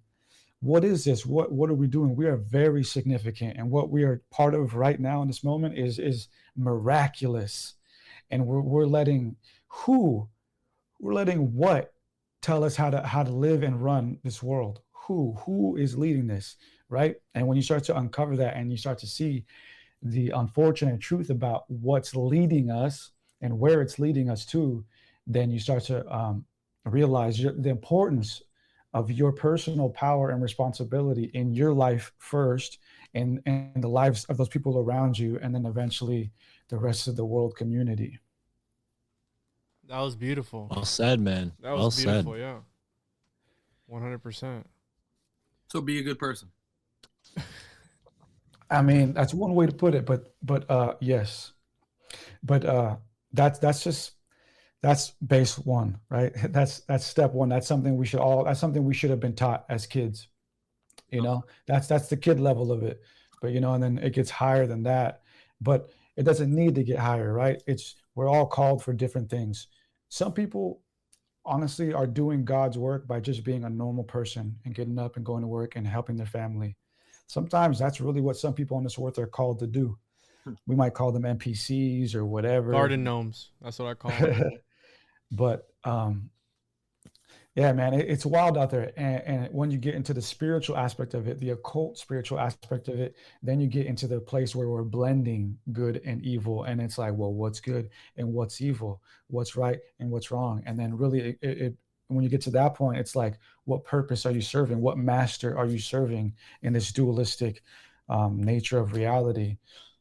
what is this? What are we doing? We are very significant, and what we are part of right now in this moment is miraculous. And we're letting what tell us how to live and run this world? Who is leading this, right? And when you start to uncover that and you start to see the unfortunate truth about what's leading us and where it's leading us to, then you start to realize the importance of your personal power and responsibility in your life first, and the lives of those people around you, and then eventually the rest of the world community. That was beautiful. Well said, man. That was Well beautiful, said. yeah. 100%. So be a good person. I mean, that's one way to put it, but yes. But that's base one, right? That's step one. That's something we should have been taught as kids. You know, that's the kid level of it. But and then it gets higher than that. But it doesn't need to get higher, right? We're all called for different things. Some people honestly are doing God's work by just being a normal person and getting up and going to work and helping their family. Sometimes that's really what some people on this earth are called to do. We might call them NPCs or whatever. Garden gnomes. That's what I call them. But yeah, man, it's wild out there. And when you get into the spiritual aspect of it, the occult spiritual aspect of it, then you get into the place where we're blending good and evil. And it's like, well, what's good and what's evil? What's right and what's wrong? And then really, when you get to that point, it's like, what purpose are you serving? What master are you serving in this dualistic nature of reality?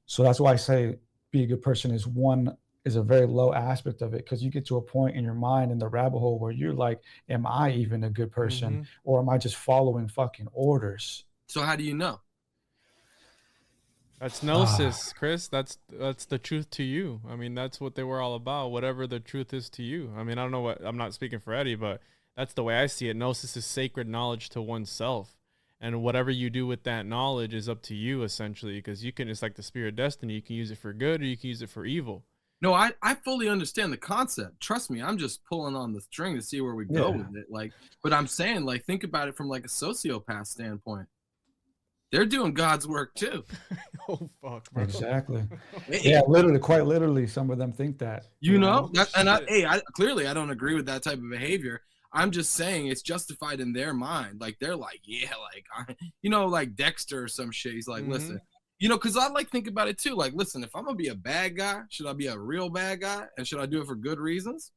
So that's why I say be a good person is a very low aspect of it, because you get to a point in your mind in the rabbit hole where you're like, am I even a good person, or am I just following fucking orders? So how do you know? That's gnosis, Chris. That's the truth to you. I mean, that's what they were all about. Whatever the truth is to you. I mean, I don't know I'm not speaking for Eddie, but that's the way I see it. Gnosis is sacred knowledge to oneself. And whatever you do with that knowledge is up to you, essentially, because it's like the spirit of destiny. You can use it for good or you can use it for evil. No, I fully understand the concept. Trust me, I'm just pulling on the string to see where we go with it. Like, but I'm saying, like, think about it from like a sociopath standpoint. They're doing God's work too. Oh fuck, bro. Exactly. Yeah, literally, quite literally, some of them think that. Clearly I don't agree with that type of behavior. I'm just saying it's justified in their mind. Like, they're like, yeah, like, like Dexter or some shit. He's like, listen. Because I think about it too. Like, listen, if I'm gonna be a bad guy, should I be a real bad guy, and should I do it for good reasons?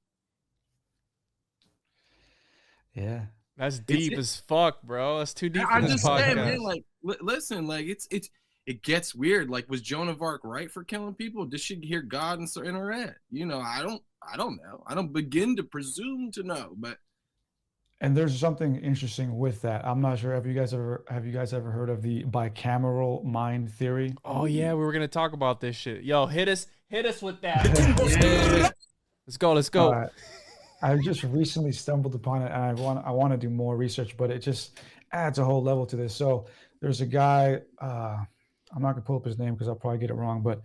Yeah, that's deep as fuck, bro. That's too deep for I this just podcast. say, man, like, listen, like, it gets weird. Like, was Joan of Arc right for killing people? Did she hear God in her head? I don't know. I don't begin to presume to know, but. And there's something interesting with that. I'm not sure. Have you guys ever heard of the bicameral mind theory? Oh yeah, we were gonna talk about this shit. Yo, hit us with that. Let's go. I just recently stumbled upon it, and I want to do more research, but it just adds a whole level to this. So there's a guy. I'm not gonna pull up his name because I'll probably get it wrong, but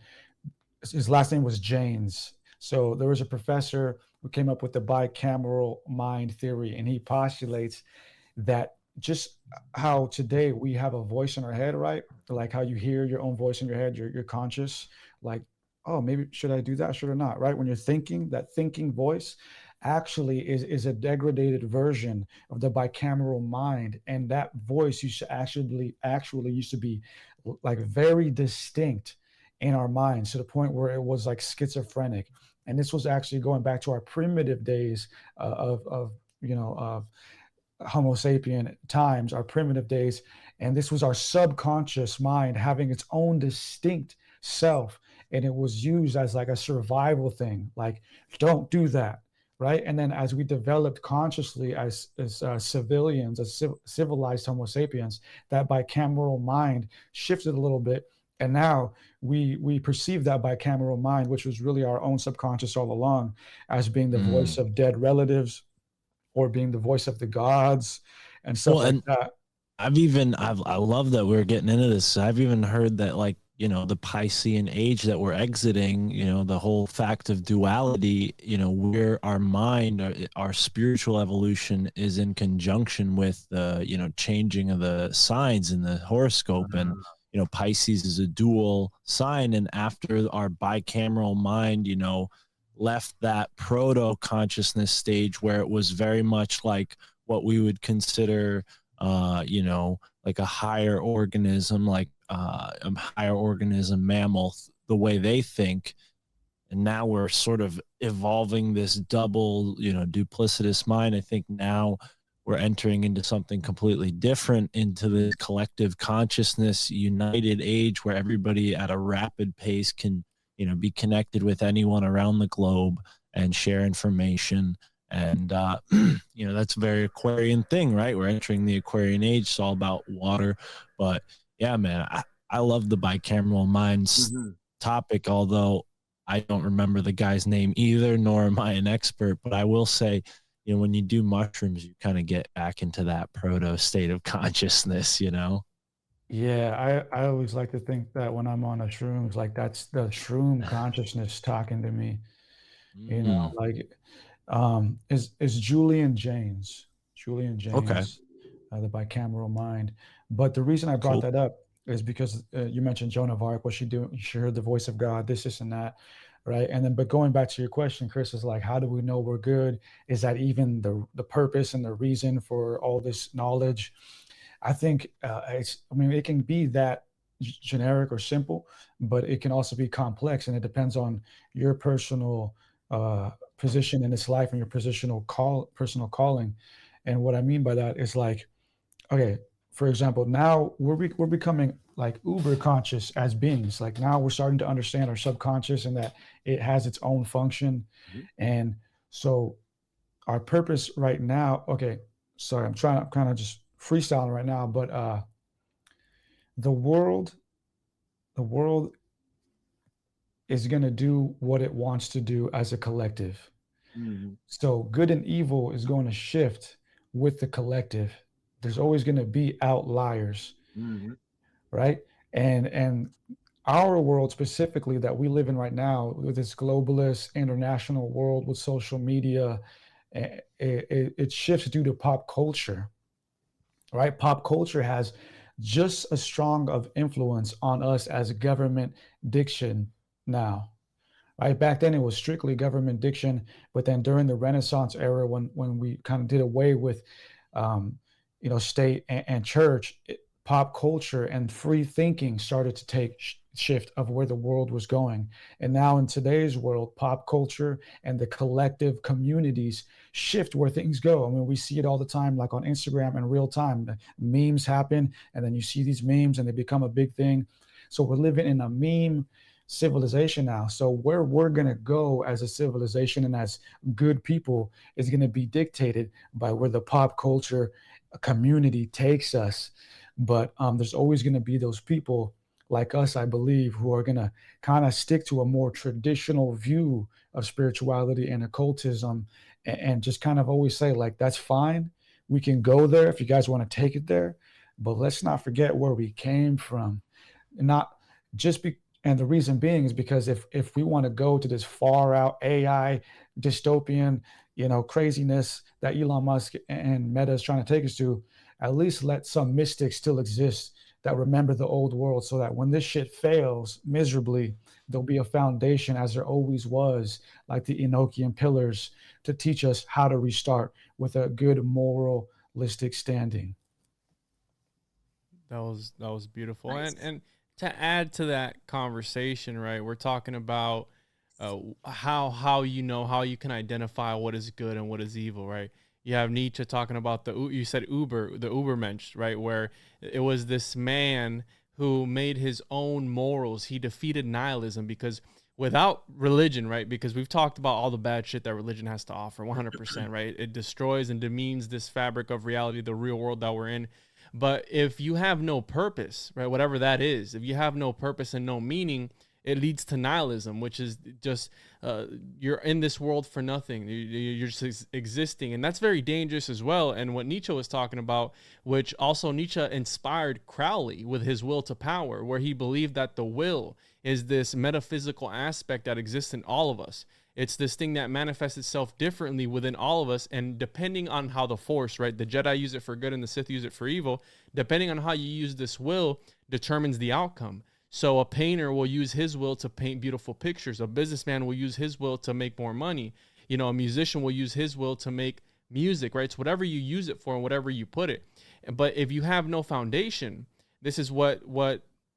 his last name was Janes. So there was a professor who came up with the bicameral mind theory, and he postulates that just how today we have a voice in our head, right? Like how you hear your own voice in your head, you're conscious, like, oh, maybe should I do that? Should I not? Right? When you're thinking, that thinking voice actually is a degraded version of the bicameral mind, and that voice used to actually used to be like very distinct in our minds, to the point where it was like schizophrenic. And this was actually going back to our primitive days of Homo sapien times, our primitive days. And this was our subconscious mind having its own distinct self. And it was used as like a survival thing, like, don't do that, right? And then as we developed consciously as civilians, as civilized Homo sapiens, that bicameral mind shifted a little bit. And now we perceive that bicameral mind, which was really our own subconscious all along, as being the voice of dead relatives, or being the voice of the gods and stuff like that. I love that we're getting into this. I've even heard that, like, the Piscean age that we're exiting, the whole fact of duality, where our mind, our spiritual evolution is in conjunction with the, changing of the signs in the horoscope. And Pisces is a dual sign, and after our bicameral mind, left that proto consciousness stage where it was very much like what we would consider, like a higher organism, like a higher organism mammal, the way they think. And now we're sort of evolving this double, duplicitous mind. I think now we're entering into something completely different, into the collective consciousness united age where everybody at a rapid pace can, be connected with anyone around the globe and share information. And, that's a very Aquarian thing, right? We're entering the Aquarian age. It's all about water. But yeah, man, I love the bicameral minds topic, although I don't remember the guy's name either, nor am I an expert. But I will say, when you do mushrooms, you kind of get back into that proto state of consciousness, Yeah, I always like to think that when I'm on a shrooms, like that's the shroom consciousness talking to me. Like is Julian James. Julian Okay. James, the bicameral mind. But the reason I brought Cool. that up is because you mentioned Joan of Arc, what she do, she heard the voice of God, this and that, right? And then, but going back to your question, Chris, is like, how do we know we're good? Is that even the purpose and the reason for all this knowledge? I think it can be that generic or simple, but it can also be complex, and it depends on your personal position in this life and your personal calling. And what I mean by that is like, okay, for example, now we're becoming like uber conscious as beings. Like now we're starting to understand our subconscious and that it has its own function. And so our purpose right now, okay, sorry, I'm kind of just freestyling right now, but the world is going to do what it wants to do as a collective. So good and evil is going to shift with the collective. There's always going to be outliers, right? And our world specifically that we live in right now, with this globalist international world with social media, it shifts due to pop culture, right? Pop culture has just as strong of influence on us as government diction now. Right, back then it was strictly government diction, but then during the Renaissance era, when we kind of did away with, state and church, pop culture and free thinking started to take shift of where the world was going. And now in today's world, pop culture and the collective communities shift where things go. I mean, we see it all the time, like on Instagram in real time. Memes happen, and then you see these memes and they become a big thing. So we're living in a meme civilization now. So where we're going to go as a civilization and as good people is going to be dictated by where the pop culture community takes us. But there's always going to be those people like us, I believe, who are going to kind of stick to a more traditional view of spirituality and occultism, and just kind of always say, like, that's fine. We can go there if you guys want to take it there, but let's not forget where we came from. And the reason being is because if we want to go to this far out AI dystopian, craziness that Elon Musk and Meta is trying to take us to, at least let some mystics still exist that remember the old world, so that when this shit fails miserably, there'll be a foundation, as there always was, like the Enochian pillars, to teach us how to restart with a good moralistic standing. That was beautiful. Nice. And to add to that conversation, right, we're talking about how you can identify what is good and what is evil, right? You have Nietzsche talking about you said the Ubermensch, right, where it was this man who made his own morals. He defeated nihilism, because without religion, right, because we've talked about all the bad shit that religion has to offer, 100%, right? It destroys and demeans this fabric of reality, the real world that we're in. But if you have no purpose, right, whatever that is, if you have no purpose and no meaning, it leads to nihilism, which is just you're in this world for nothing. You're just existing. And that's very dangerous as well. And what Nietzsche was talking about, which also Nietzsche inspired Crowley with his will to power, where he believed that the will is this metaphysical aspect that exists in all of us. It's this thing that manifests itself differently within all of us. And depending on how the Force, right, the Jedi use it for good and the Sith use it for evil, depending on how you use this will determines the outcome. So a painter will use his will to paint beautiful pictures. A businessman will use his will to make more money. A musician will use his will to make music, right? It's whatever you use it for and whatever you put it. But if you have no foundation, this is what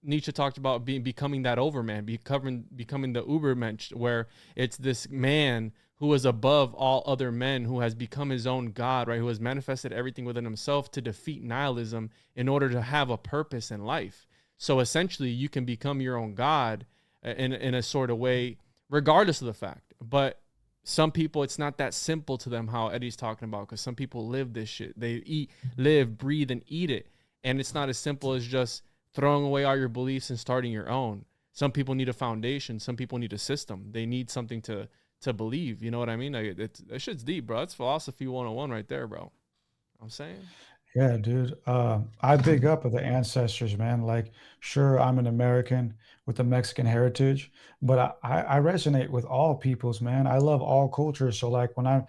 Nietzsche talked about becoming that overman, becoming the Ubermensch, where it's this man who is above all other men, who has become his own God, right? Who has manifested everything within himself to defeat nihilism in order to have a purpose in life. So essentially, you can become your own God in a sort of way, regardless of the fact. But some people, it's not that simple to them, how Eddie's talking about, because some people live this shit. They eat, live, breathe, and eat it. And it's not as simple as just throwing away all your beliefs and starting your own. Some people need a foundation. Some people need a system. They need something to believe. You know what I mean? Like, that shit's deep, bro. That's philosophy 101 right there, bro. I'm saying. Yeah, dude. I big up of the ancestors, man. Like, sure, I'm an American with a Mexican heritage, but I resonate with all peoples, man. I love all cultures. So, like, when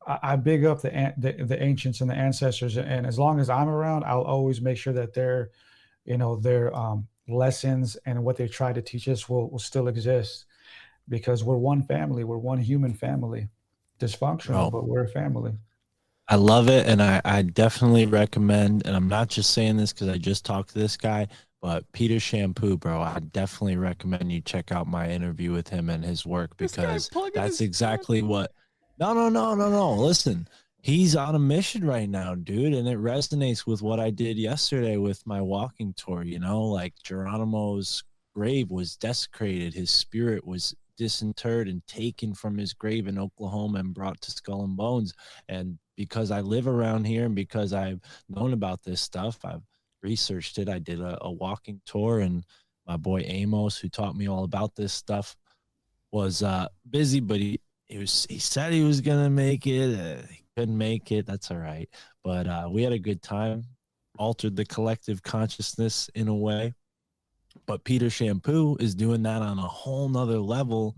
I big up the ancients and the ancestors, and as long as I'm around, I'll always make sure that their lessons and what they try to teach us will still exist, because we're one family. We're one human family. Dysfunctional, but we're a family. I love it, and I definitely recommend, and I'm not just saying this because I just talked to this guy, but Peter Shampoo, bro, I definitely recommend you check out my interview with him and his work, because that's exactly what. No. Listen, he's on a mission right now, dude, and it resonates with what I did yesterday with my walking tour. You know, like Geronimo's grave was desecrated, his spirit was disinterred and taken from his grave in Oklahoma and brought to Skull and Bones. And because I live around here and because I've known about this stuff, I've researched it. I did a walking tour, and my boy Amos, who taught me all about this stuff, was busy, but he said he was gonna make it. He couldn't make it. That's all right. But we had a good time, altered the collective consciousness in a way. But Peter Shampoo is doing that on a whole nother level.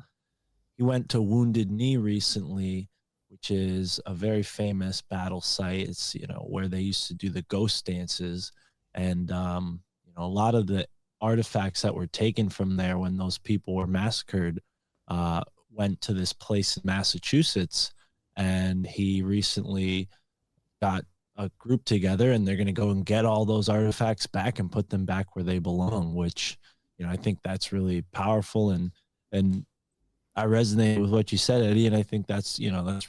He went to Wounded Knee recently, which is a very famous battle site. It's, where they used to do the ghost dances. And, a lot of the artifacts that were taken from there when those people were massacred went to this place in Massachusetts. And he recently got a group together, and they're going to go and get all those artifacts back and put them back where they belong, which, I think that's really powerful. And I resonate with what you said, Eddie. And I think that's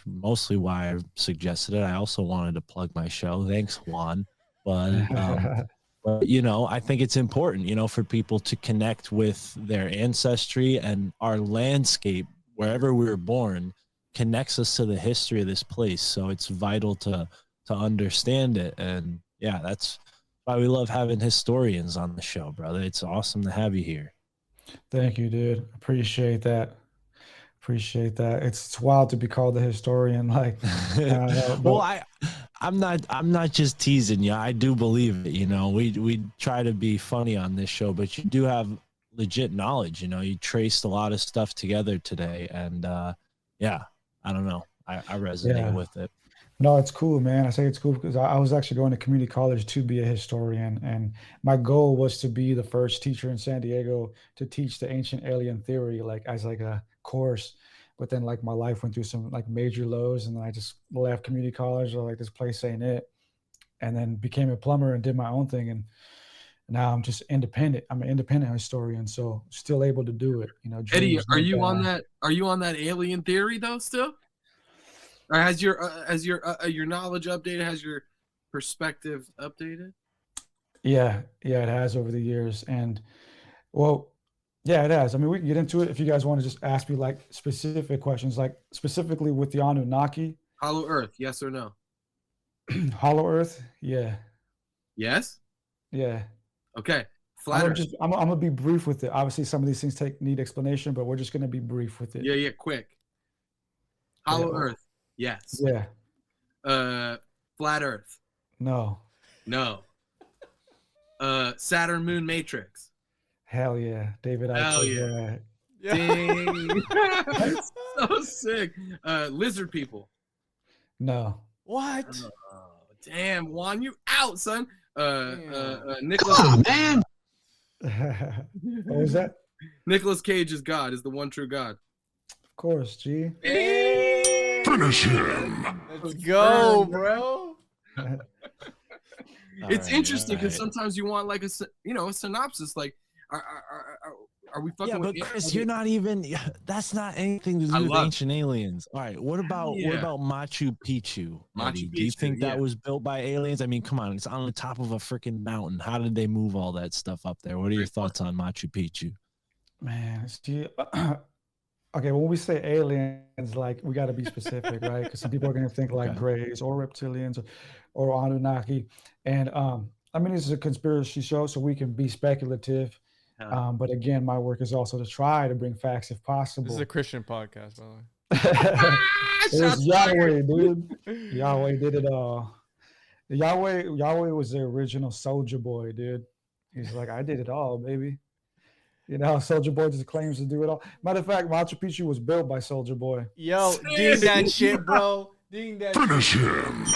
mostly why I suggested it. I also wanted to plug my show. Thanks, Juan. But, I think it's important, for people to connect with their ancestry, and our landscape, wherever we were born, connects us to the history of this place. So it's vital to understand it. And yeah, that's why we love having historians on the show, brother. It's awesome to have you here. Thank you, dude. Appreciate that. It's wild to be called a historian. Like, well, I'm not just teasing you. I do believe it. We try to be funny on this show, but you do have legit knowledge. You traced a lot of stuff together today, and yeah, I don't know. I resonate with it. No, it's cool, man. I say it's cool because I was actually going to community college to be a historian, and my goal was to be the first teacher in San Diego to teach the ancient alien theory, as a course. But then, my life went through some major lows, and then I just left community college. This place ain't it, and then became a plumber and did my own thing, and now I'm just independent. I'm an independent historian, so still able to do it. Eddie, are you on that? Are you on that alien theory though still? Or has your knowledge updated? Has your perspective updated? Yeah, it has over the years, and yeah, it has. I mean, we can get into it if you guys want to just ask me specific questions, specifically with the Anunnaki. Hollow Earth, yes or no? Hollow Earth, yeah. Yes. Yeah. Okay. Flat Earth. I'm gonna be brief with it. Obviously, some of these things need explanation, but we're just gonna be brief with it. Yeah, quick. Hollow Earth. Yes. Yeah. Flat Earth. No. Saturn Moon Matrix. Hell yeah, David. Hell yeah. Dang. That's so sick. Lizard people. No. What? Damn, Juan, you out, son. Nicholas. Come on, man. What was that? Nicolas Cage is God, is the one true God. Of course, G. Hey. Finish him. Let's go, bro. It's interesting because sometimes you want a synopsis. Are we fucking? Yeah, but with Chris, you're not even. That's not anything to do with ancient aliens. All right, what about Machu Picchu? Eddie? Do you think that was built by aliens? I mean, come on, it's on the top of a freaking mountain. How did they move all that stuff up there? What are your thoughts on Machu Picchu? Man, okay, when we say aliens, like we got to be specific, right? Because some people are going to think like Greys or reptilians or Anunnaki, and I mean, this is a conspiracy show, so we can be speculative. But again, my work is also to try to bring facts if possible. This is a Christian podcast, by the way. It's Yahweh, dude. Yahweh did it all. Yahweh was the original soldier boy, dude. He's like, I did it all, baby. You know, Soldier Boy just claims to do it all. Matter of fact, Machu Picchu was built by Soldier Boy. Yo, ding that shit, bro. Ding that Finish him.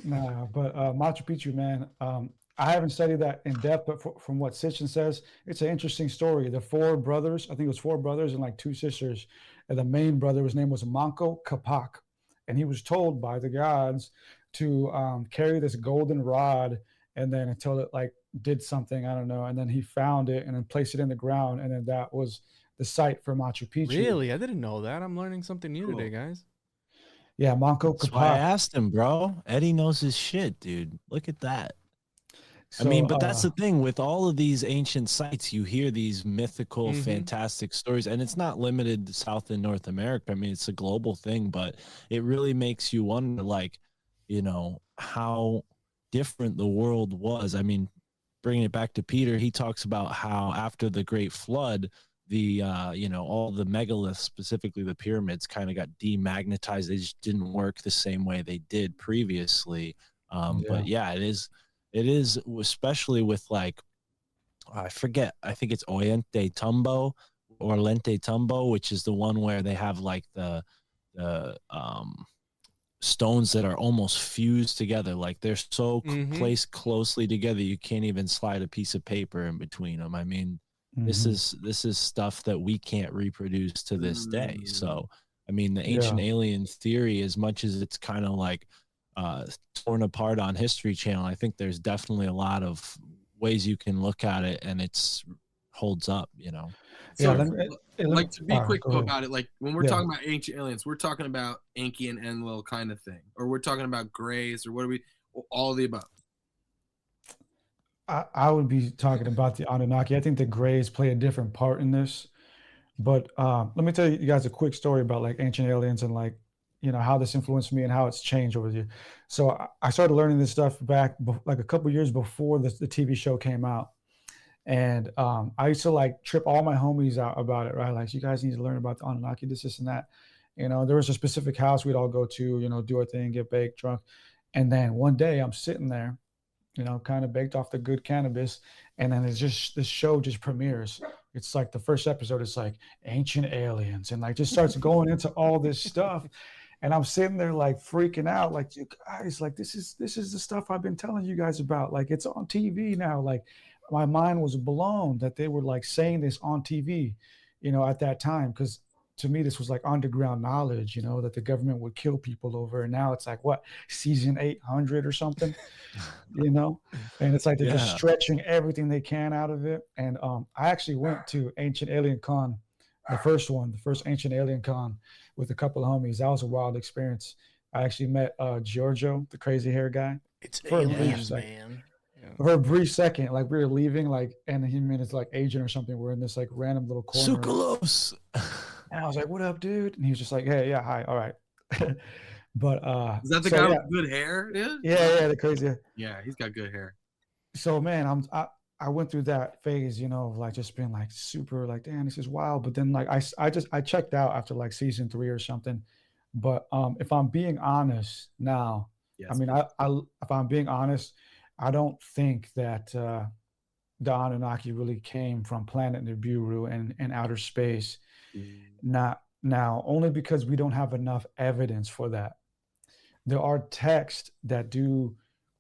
Nah, but Machu Picchu, man, I haven't studied that in depth, but from what Sitchin says, it's an interesting story. The four brothers, I think it was four brothers and like two sisters, and the main brother, his name was Manco Capac, and he was told by the gods to carry this golden rod, and then until it like did something, I don't know, and then he found it and then placed it in the ground, and then that was the site for Machu Picchu. Really? I didn't know that. I'm learning something new today, guys. Yeah, Manco Capac. That's why I asked him, bro. Eddie knows his shit, dude. Look at that. So, I mean, but that's the thing with all of these ancient sites, you hear these mythical, fantastic stories, and it's not limited to South and North America. I mean, it's a global thing, but it really makes you wonder, like, you know, how different the world was. I mean, bringing it back to Peter, he talks about how after the Great Flood, the, you know, all the megaliths, specifically the pyramids, kind of got demagnetized. They just didn't work the same way they did previously. But yeah, it is, especially with like, I forget, I think it's Oriente Tumbo or Lente Tumbo, which is the one where they have like the stones that are almost fused together. Like they're so placed closely together, you can't even slide a piece of paper in between them. I mean, this is stuff that we can't reproduce to this day. So, I mean, the ancient alien theory, as much as it's kind of like, torn apart on History Channel, I think there's definitely a lot of ways you can look at it, and it's holds up, you know. So, like, to be quick about it, like when we're talking about ancient aliens, we're talking about Enki and Enlil kind of thing, or we're talking about Greys, or what are we? All of the above. I would be talking about the Anunnaki. I think the Greys play a different part in this, but let me tell you guys a quick story about like ancient aliens and like, you know, how this influenced me and how it's changed over the years. So I started learning this stuff back like a couple years before the TV show came out. And I used to like trip all my homies out about it, right? Like, you guys need to learn about the Anunnaki, this and that. You know, there was a specific house we'd all go to, you know, do our thing, get baked, drunk. And then one day I'm sitting there, you know, kind of baked off the good cannabis. And then it's just, this show just premieres. It's like the first episode is like ancient aliens, and like just starts going into all this stuff. And I'm sitting there like freaking out, like, you guys, like this is the stuff I've been telling you guys about. Like, it's on TV now. Like, my mind was blown that they were like saying this on TV, you know, at that time. Because to me, this was like underground knowledge, you know, that the government would kill people over. And now it's like, what, season 800 or something, you know? And it's like they're just stretching everything they can out of it. And I actually went to Ancient Alien Con, the first Ancient Alien Con, with a couple of homies. That was a wild experience. I actually met Giorgio, the crazy hair guy. It's for aliens, man. For a brief second, like we were leaving, like, and him and his like agent or something were in this like random little corner. Sukalos. And I was like, "What up, dude?" And he was just like, "Hey, yeah, hi, all right." But is that the guy with good hair? Yeah, the crazy hair. Yeah, he's got good hair. So man, I went through that phase, you know, of like just being like super like, damn, this is wild. But then like I checked out after like season 3 or something. But if I'm being honest now, I mean, if I'm being honest, I don't think that the Anunnaki really came from planet Nibiru and outer space. Not now, only because we don't have enough evidence for that. There are texts that do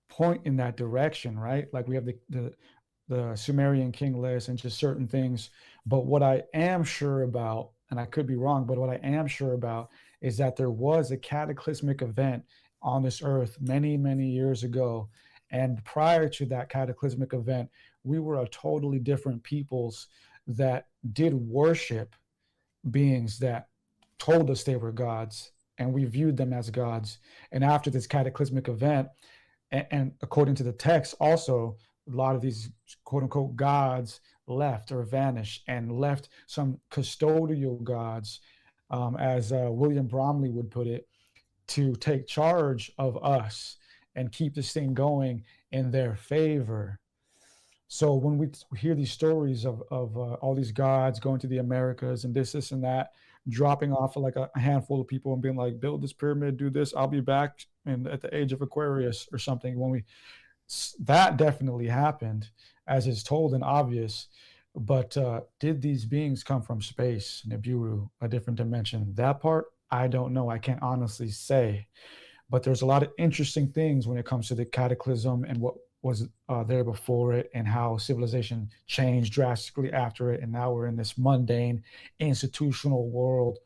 point in that direction, right? Like we have the Sumerian king list and just certain things. But what I am sure about, and I could be wrong, but what I am sure about is that there was a cataclysmic event on this earth many, many years ago. And prior to that cataclysmic event, we were a totally different peoples that did worship beings that told us they were gods, and we viewed them as gods. And after this cataclysmic event, and according to the text also, a lot of these quote unquote gods left or vanished, and left some custodial gods, as William Bromley would put it, to take charge of us and keep this thing going in their favor. So when we hear these stories of all these gods going to the Americas and this and that, dropping off of like a handful of people and being like, build this pyramid, do this, I'll be back at the age of Aquarius or something. That definitely happened, as is told and obvious. But did these beings come from space, Nibiru, a different dimension? That part, I don't know. I can't honestly say. But there's a lot of interesting things when it comes to the cataclysm and what was there before it, and how civilization changed drastically after it. And now we're in this mundane institutional world.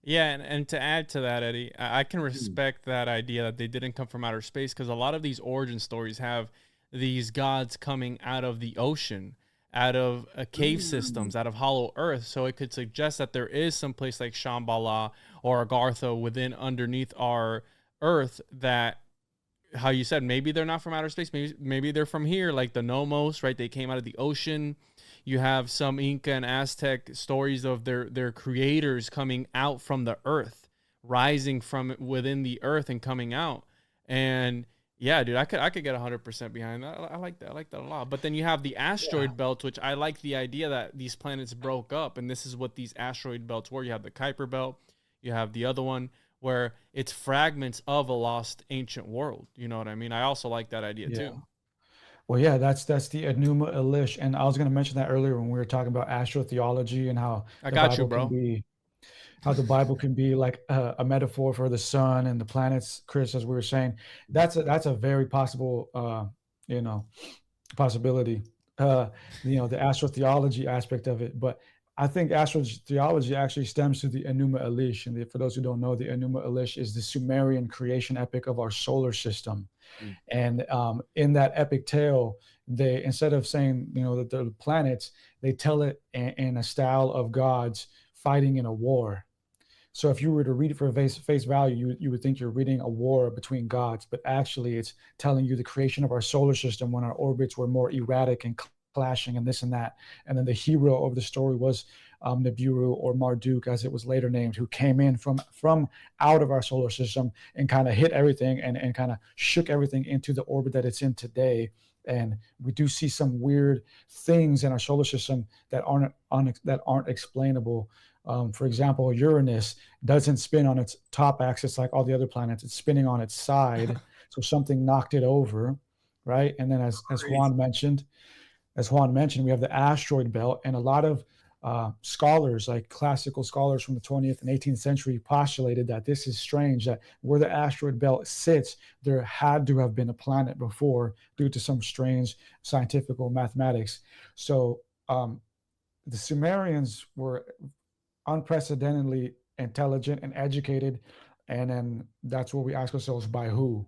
Yeah, and to add to that, Eddie, I can respect that idea that they didn't come from outer space, because a lot of these origin stories have these gods coming out of the ocean, out of cave systems, out of hollow earth. So it could suggest that there is some place like Shambhala or Agartha within underneath our earth that, how you said, maybe they're not from outer space, maybe they're from here, like the Nomos, right? They came out of the ocean. You have some Inca and Aztec stories of their creators coming out from the earth, rising from within the earth and coming out. And yeah, dude, I could get 100% behind that. I like that. I like that a lot. But then you have the asteroid belts, which I like the idea that these planets broke up, and this is what these asteroid belts were. You have the Kuiper belt, you have the other one where it's fragments of a lost ancient world. You know what I mean? I also like that idea too. Well, yeah, that's the Enuma Elish, and I was going to mention that earlier when we were talking about astro-theology and how how the Bible can be like a metaphor for the sun and the planets, Chris, as we were saying. That's a very possible, possibility, the astro-theology aspect of it. But I think astro-theology actually stems to the Enuma Elish. And for those who don't know, the Enuma Elish is the Sumerian creation epic of our solar system. And in that epic tale, they, instead of saying, that the planets, they tell it in a style of gods fighting in a war. So if you were to read it for face value, you would think you're reading a war between gods, but actually it's telling you the creation of our solar system when our orbits were more erratic and clashing and this and that. And then the hero of the story was Nibiru, or Marduk, as it was later named, who came in from out of our solar system and kind of hit everything and kind of shook everything into the orbit that it's in today. And we do see some weird things in our solar system that aren't explainable. For example, Uranus doesn't spin on its top axis like all the other planets. It's spinning on its side. So something knocked it over, right? And then as Juan mentioned, we have the asteroid belt, and a lot of scholars, like classical scholars from the 20th and 18th century, postulated that this is strange, that where the asteroid belt sits, there had to have been a planet before due to some strange scientific mathematics. So the Sumerians were unprecedentedly intelligent and educated, and then that's what we ask ourselves, by who,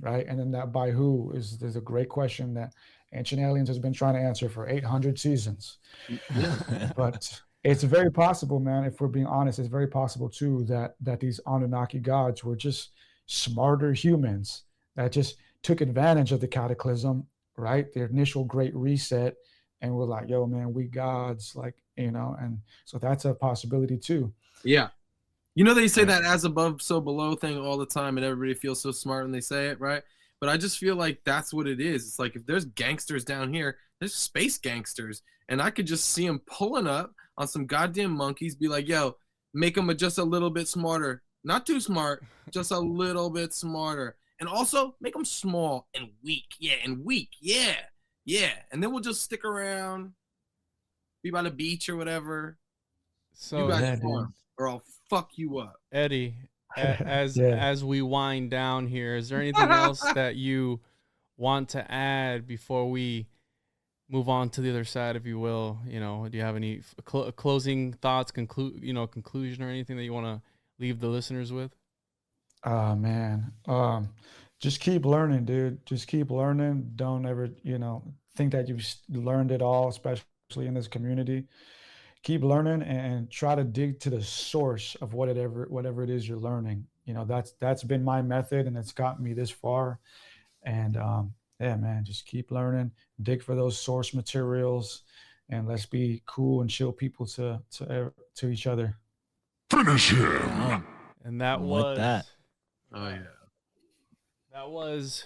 right? And then that by who is a great question that Ancient Aliens has been trying to answer for 800 seasons. But it's very possible, man, if we're being honest, it's very possible too that these Anunnaki gods were just smarter humans that just took advantage of the cataclysm, right? The initial great reset, and we're like, yo, man, we gods, like, and so that's a possibility too. Yeah. They say that as above, so below thing all the time, and everybody feels so smart when they say it, right? But I just feel like that's what it is. It's like, if there's gangsters down here, there's space gangsters. And I could just see them pulling up on some goddamn monkeys, be like, yo, make them just a little bit smarter. Not too smart, just a little bit smarter. And also make them small and weak. Yeah, and weak. Yeah. Yeah. And then we'll just stick around, be by the beach or whatever. So you got fun, or I'll fuck you up. Eddie, as we wind down here, is there anything else that you want to add before we move on to the other side, if you will? Do you have any closing thoughts, conclusion, or anything that you want to leave the listeners with? Man, just keep learning, dude. Just keep learning. Don't ever, think that you've learned it all, especially in this community, keep learning and try to dig to the source of whatever it is you're learning. You know, that's been my method, and it's gotten me this far. And yeah, man, just keep learning, dig for those source materials, and let's be cool and chill people to each other. Finish him. And that I'm was with that. Oh yeah. That was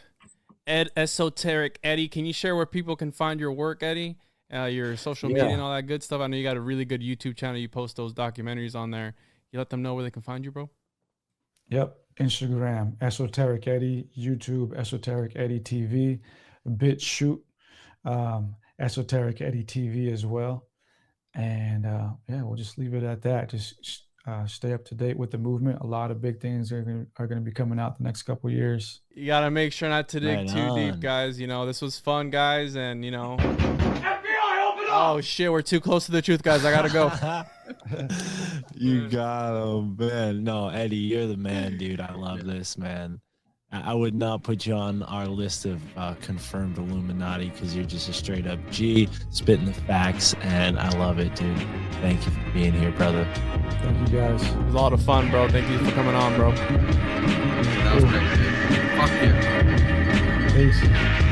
Esoteric Eddie. Can you share where people can find your work, Eddie? Your social media and all that good stuff. I know you got a really good YouTube channel. You post those documentaries on there. You let them know where they can find you, bro? Yep. Instagram, Esoteric Eddie. YouTube, Esoteric Eddie TV. BitChute, Esoteric Eddie TV as well. And yeah, we'll just leave it at that. Just stay up to date with the movement. A lot of big things are going to be coming out the next couple of years. You got to make sure not to dig Right too on. deep, guys. You know, this was fun, guys. And, you know. FBI, open up! Oh, shit. We're too close to the truth, guys. I got to go. You got him, man. No, Eddie, you're the man, dude. I love this, man. I would not put you on our list of confirmed Illuminati because you're just a straight up G, spitting the facts, and I love it, dude. Thank you for being here, brother. Thank you, guys. It was a lot of fun, bro. Thank you for coming on, bro. That was great. Fuck yeah. Peace.